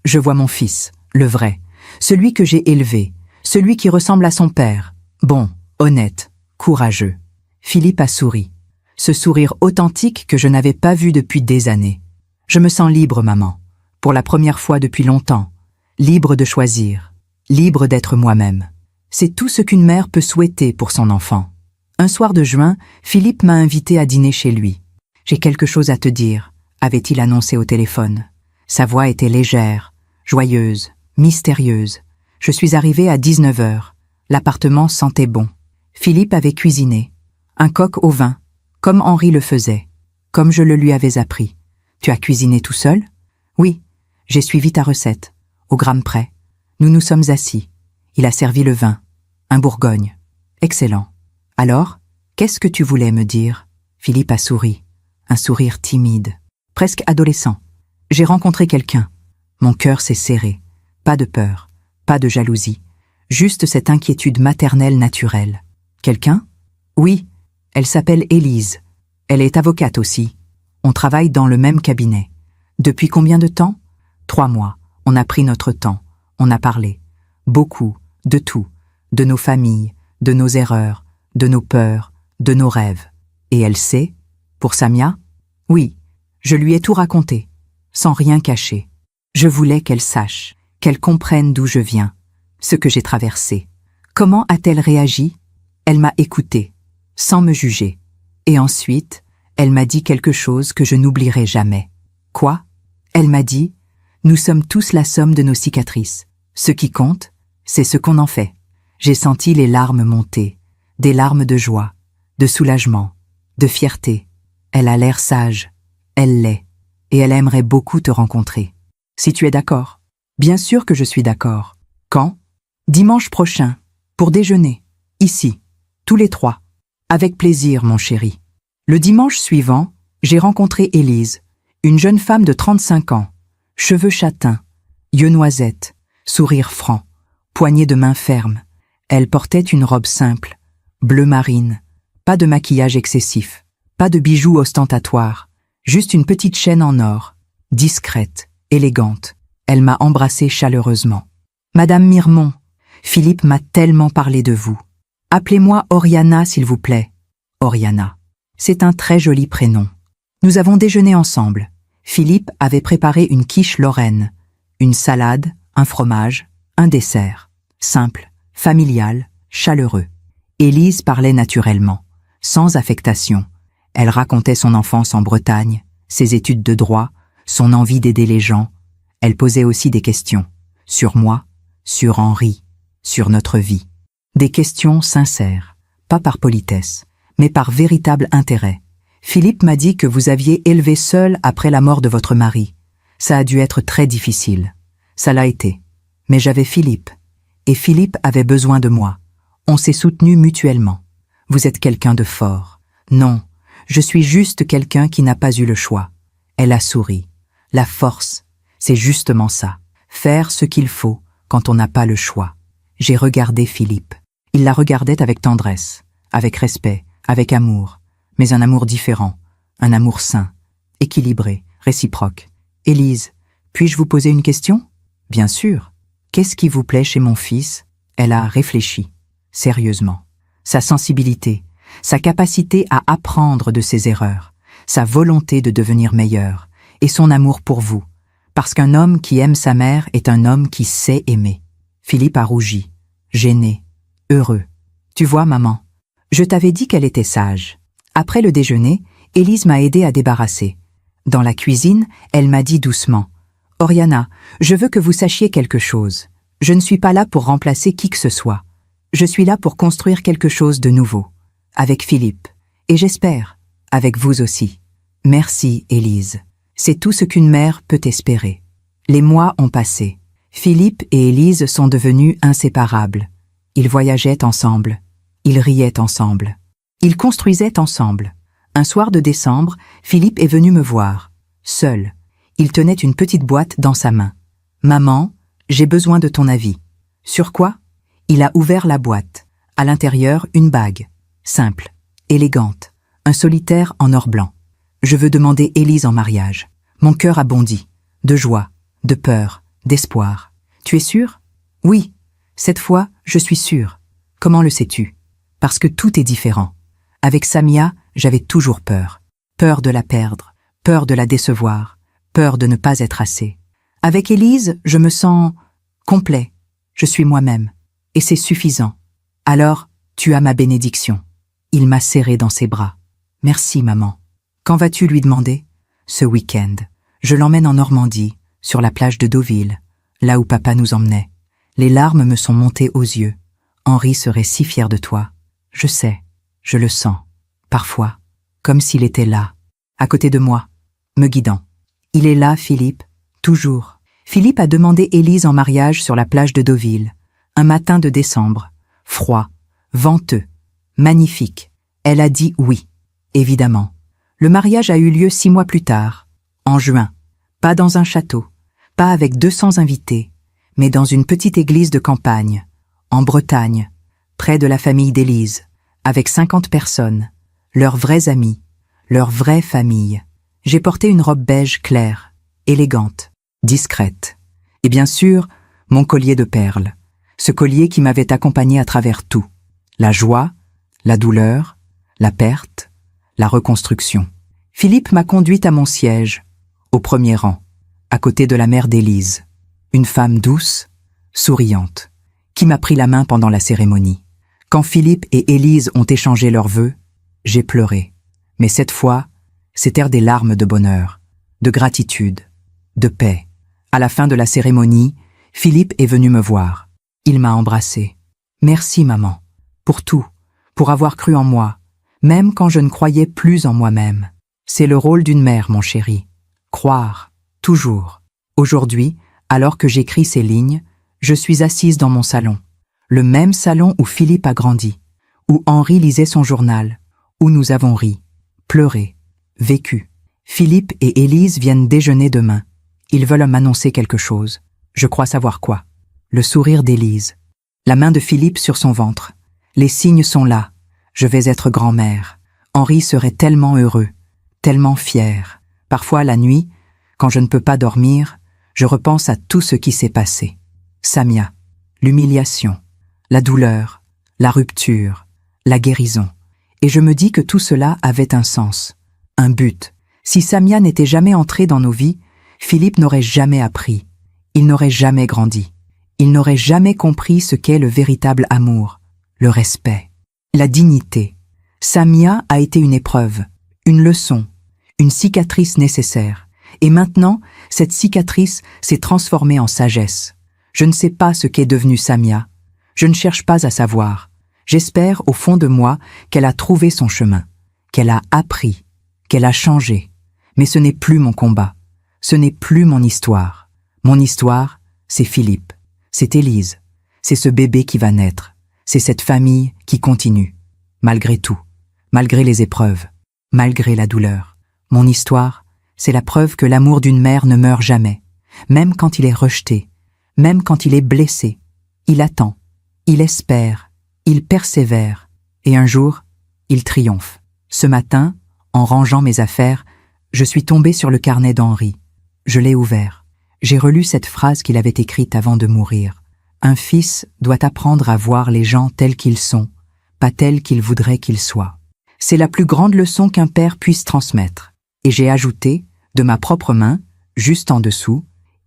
je vois mon fils, le vrai, celui que j'ai élevé, celui qui ressemble à son père, bon, honnête, courageux. Philippe a souri, ce sourire authentique que je n'avais pas vu depuis des années. Je me sens libre, maman, pour la première fois depuis longtemps, libre de choisir, libre d'être moi-même. C'est tout ce qu'une mère peut souhaiter pour son enfant. Un soir de juin, Philippe m'a invité à dîner chez lui. « J'ai quelque chose à te dire », avait-il annoncé au téléphone. Sa voix était légère, joyeuse, mystérieuse. Je suis arrivée à 19h. L'appartement sentait bon. Philippe avait cuisiné. Un coq au vin, comme Henri le faisait, comme je le lui avais appris. « Tu as cuisiné tout seul ?»« Oui, j'ai suivi ta recette, au gramme près. Nous nous sommes assis. Il a servi le vin, un Bourgogne. Excellent. Alors, qu'est-ce que tu voulais me dire ?» Philippe a souri, un sourire timide, presque adolescent. « J'ai rencontré quelqu'un. Mon cœur s'est serré. Pas de peur, pas de jalousie, juste cette inquiétude maternelle naturelle. »« Quelqu'un ?» ?»« Oui, elle s'appelle Élise. Elle est avocate aussi. On travaille dans le même cabinet. Depuis combien de temps ? 3 mois. On a pris notre temps. On a parlé. Beaucoup, de tout. De nos familles, de nos erreurs, de nos peurs, de nos rêves. Et elle sait ? Pour Samia ? Oui, je lui ai tout raconté, sans rien cacher. Je voulais qu'elle sache, qu'elle comprenne d'où je viens, ce que j'ai traversé. Comment a-t-elle réagi ? Elle m'a écouté, sans me juger. Et ensuite, elle m'a dit quelque chose que je n'oublierai jamais. Quoi ? Elle m'a dit, « Nous sommes tous la somme de nos cicatrices. Ce qui compte, c'est ce qu'on en fait. » J'ai senti les larmes monter, des larmes de joie, de soulagement, de fierté. Elle a l'air sage, elle l'est, et elle aimerait beaucoup te rencontrer. Si tu es d'accord. Bien sûr que je suis d'accord. Quand ? Dimanche prochain, pour déjeuner, ici, tous les 3. Avec plaisir, mon chéri. Le dimanche suivant, j'ai rencontré Élise, une jeune femme de 35 ans, cheveux châtains, yeux noisettes, sourire franc, poignée de main ferme. Elle portait une robe simple, bleu marine, pas de maquillage excessif, pas de bijoux ostentatoires, juste une petite chaîne en or, discrète, élégante. Elle m'a embrassée chaleureusement. « Madame Mirmont, Philippe m'a tellement parlé de vous. Appelez-moi Oriana, s'il vous plaît. » Oriana. C'est un très joli prénom. Nous avons déjeuné ensemble. Philippe avait préparé une quiche lorraine, une salade, un fromage, un dessert. Simple, familial, chaleureux. Élise parlait naturellement, sans affectation. Elle racontait son enfance en Bretagne, ses études de droit, son envie d'aider les gens. Elle posait aussi des questions, sur moi, sur Henri, sur notre vie. Des questions sincères, pas par politesse, mais par véritable intérêt. Philippe m'a dit que vous aviez élevé seul après la mort de votre mari. Ça a dû être très difficile. Ça l'a été. Mais j'avais Philippe. Et Philippe avait besoin de moi. On s'est soutenus mutuellement. Vous êtes quelqu'un de fort. Non, je suis juste quelqu'un qui n'a pas eu le choix. Elle a souri. La force, c'est justement ça. Faire ce qu'il faut quand on n'a pas le choix. J'ai regardé Philippe. Il la regardait avec tendresse, avec respect, avec amour. Mais un amour différent, un amour sain, équilibré, réciproque. « Élise, puis-je vous poser une question ?»« Bien sûr. Qu'est-ce qui vous plaît chez mon fils ?» Elle a réfléchi, sérieusement. Sa sensibilité, sa capacité à apprendre de ses erreurs, sa volonté de devenir meilleur, et son amour pour vous. Parce qu'un homme qui aime sa mère est un homme qui sait aimer. Philippe a rougi, gêné, heureux. « Tu vois, maman, je t'avais dit qu'elle était sage. » Après le déjeuner, Élise m'a aidé à débarrasser. Dans la cuisine, elle m'a dit doucement « Oriana, je veux que vous sachiez quelque chose. Je ne suis pas là pour remplacer qui que ce soit. Je suis là pour construire quelque chose de nouveau. Avec Philippe. Et j'espère, avec vous aussi. Merci, Élise. C'est tout ce qu'une mère peut espérer. » Les mois ont passé. Philippe et Élise sont devenus inséparables. Ils voyageaient ensemble. Ils riaient ensemble. Ils construisaient ensemble. Un soir de décembre, Philippe est venu me voir, seul. Il tenait une petite boîte dans sa main. « Maman, j'ai besoin de ton avis. » Sur quoi? Il a ouvert la boîte. À l'intérieur, une bague. Simple, élégante, un solitaire en or blanc. Je veux demander Élise en mariage. Mon cœur a bondi. De joie, de peur, d'espoir. Tu es sûr? Oui. Cette fois, je suis sûre. Comment le sais-tu? Parce que tout est différent. Avec Samia, j'avais toujours peur. Peur de la perdre, peur de la décevoir, peur de ne pas être assez. Avec Élise, je me sens complet. Je suis moi-même. Et c'est suffisant. Alors, tu as ma bénédiction. Il m'a serré dans ses bras. Merci, maman. Quand vas-tu lui demander? Ce week-end. Je l'emmène en Normandie, sur la plage de Deauville, là où papa nous emmenait. Les larmes me sont montées aux yeux. Henri serait si fier de toi. Je sais, je le sens. Parfois, comme s'il était là, à côté de moi, me guidant. Il est là, Philippe, toujours. Philippe a demandé Élise en mariage sur la plage de Deauville, un matin de décembre, froid, venteux, magnifique. Elle a dit oui, évidemment. Le mariage a eu lieu 6 mois plus tard, en juin, pas dans un château, pas avec 200 invités, mais dans une petite église de campagne, en Bretagne, près de la famille d'Élise, avec 50 personnes, leurs vrais amis, leur vraie famille. J'ai porté une robe beige claire, élégante, discrète. Et bien sûr, mon collier de perles, ce collier qui m'avait accompagné à travers tout. La joie, la douleur, la perte, la reconstruction. Philippe m'a conduite à mon siège, au premier rang, à côté de la mère d'Élise, une femme douce, souriante, qui m'a pris la main pendant la cérémonie. Quand Philippe et Élise ont échangé leurs vœux, j'ai pleuré. Mais cette fois, c'étaient des larmes de bonheur, de gratitude, de paix. À la fin de la cérémonie, Philippe est venu me voir. Il m'a embrassé. Merci, maman, pour tout, pour avoir cru en moi, même quand je ne croyais plus en moi-même. C'est le rôle d'une mère, mon chéri. Croire, toujours. Aujourd'hui, alors que j'écris ces lignes, je suis assise dans mon salon. Le même salon où Philippe a grandi, où Henri lisait son journal, où nous avons ri, pleuré, vécu. Philippe et Élise viennent déjeuner demain. Ils veulent m'annoncer quelque chose. Je crois savoir quoi. Le sourire d'Élise. La main de Philippe sur son ventre. Les signes sont là. Je vais être grand-mère. Henri serait tellement heureux, tellement fier. Parfois, la nuit, quand je ne peux pas dormir, je repense à tout ce qui s'est passé. Samia, l'humiliation, la douleur, la rupture, la guérison. Et je me dis que tout cela avait un sens, un but. Si Samia n'était jamais entrée dans nos vies, Philippe n'aurait jamais appris, il n'aurait jamais grandi, il n'aurait jamais compris ce qu'est le véritable amour, le respect, la dignité. Samia a été une épreuve, une leçon, une cicatrice nécessaire. Et maintenant, cette cicatrice s'est transformée en sagesse. Je ne sais pas ce qu'est devenue Samia. Je ne cherche pas à savoir. J'espère au fond de moi qu'elle a trouvé son chemin, qu'elle a appris, qu'elle a changé. Mais ce n'est plus mon combat. Ce n'est plus mon histoire. Mon histoire, c'est Philippe. C'est Élise. C'est ce bébé qui va naître. C'est cette famille qui continue. Malgré tout. Malgré les épreuves. Malgré la douleur. Mon histoire, c'est la preuve que l'amour d'une mère ne meurt jamais. Même quand il est rejeté. Même quand il est blessé. Il attend. Il espère. Il persévère. Et un jour, il triomphe. Ce matin, en rangeant mes affaires, je suis tombée sur le carnet d'Henri. Je l'ai ouvert. J'ai relu cette phrase qu'il avait écrite avant de mourir. Un fils doit apprendre à voir les gens tels qu'ils sont, pas tels qu'il voudrait qu'ils soient. C'est la plus grande leçon qu'un père puisse transmettre. Et j'ai ajouté, de ma propre main, juste en dessous,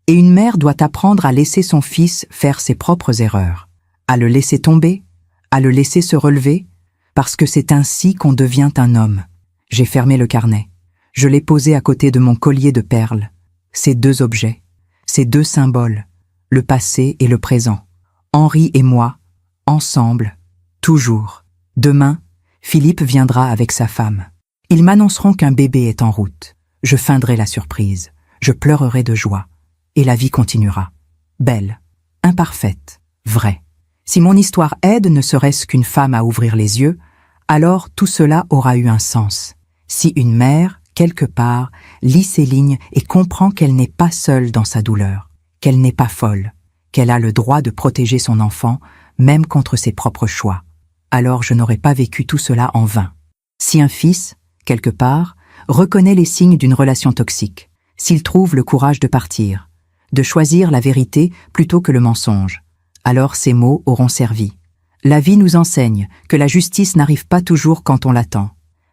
et une mère doit apprendre à laisser son fils faire ses propres erreurs, à le laisser tomber, à le laisser se relever, parce que c'est ainsi qu'on devient un homme. J'ai fermé le carnet. Je l'ai posé à côté de mon collier de perles. Ces deux objets, ces deux symboles, le passé et le présent. Henri et moi, ensemble, toujours. Demain, Philippe viendra avec sa femme. Ils m'annonceront qu'un bébé est en route. Je feindrai la surprise. Je pleurerai de joie. Et la vie continuera. Belle, imparfaite, vraie. Si mon histoire aide ne serait-ce qu'une femme à ouvrir les yeux, alors tout cela aura eu un sens. Si une mère, quelque part, lit ces lignes et comprend qu'elle n'est pas seule dans sa douleur, qu'elle n'est pas folle, qu'elle a le droit de protéger son enfant, même contre ses propres choix. Alors je n'aurais pas vécu tout cela en vain. Si un fils, quelque part, reconnaît les signes d'une relation toxique, s'il trouve le courage de partir, de choisir la vérité plutôt que le mensonge, alors ces mots auront servi. La vie nous enseigne que la justice n'arrive pas toujours quand on l'attend,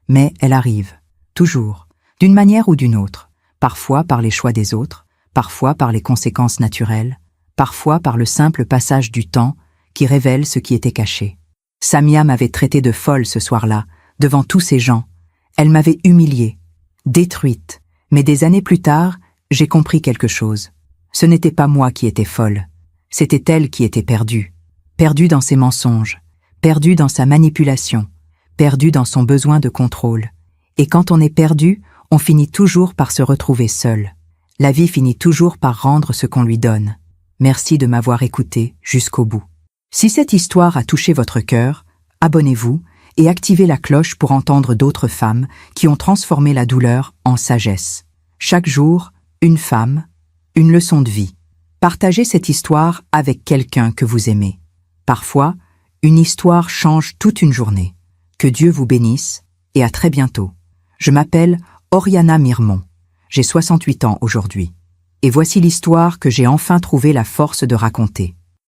mais elle arrive, toujours, d'une manière ou d'une autre, parfois par les choix des autres, parfois par les conséquences naturelles, parfois par le simple passage du temps qui révèle ce qui était caché. Samia m'avait traité de folle ce soir-là, devant tous ces gens. Elle m'avait humiliée, détruite, mais des années plus tard, j'ai compris quelque chose. Ce n'était pas moi qui étais folle, c'était elle qui était perdue. Perdue dans ses mensonges, perdue dans sa manipulation, perdue dans son besoin de contrôle. Et quand on est perdu, on finit toujours par se retrouver seul. La vie finit toujours par rendre ce qu'on lui donne. Merci de m'avoir écouté jusqu'au bout. Si cette histoire a touché votre cœur, abonnez-vous et activez la cloche pour entendre d'autres femmes qui ont transformé la douleur en sagesse. Chaque jour, une femme, une leçon de vie. Partagez cette histoire avec quelqu'un que vous aimez. Parfois, une histoire change toute une journée. Que Dieu vous bénisse et à très bientôt. Je m'appelle Oriana Mirmont. J'ai 68 ans aujourd'hui. Et voici l'histoire que j'ai enfin trouvé la force de raconter.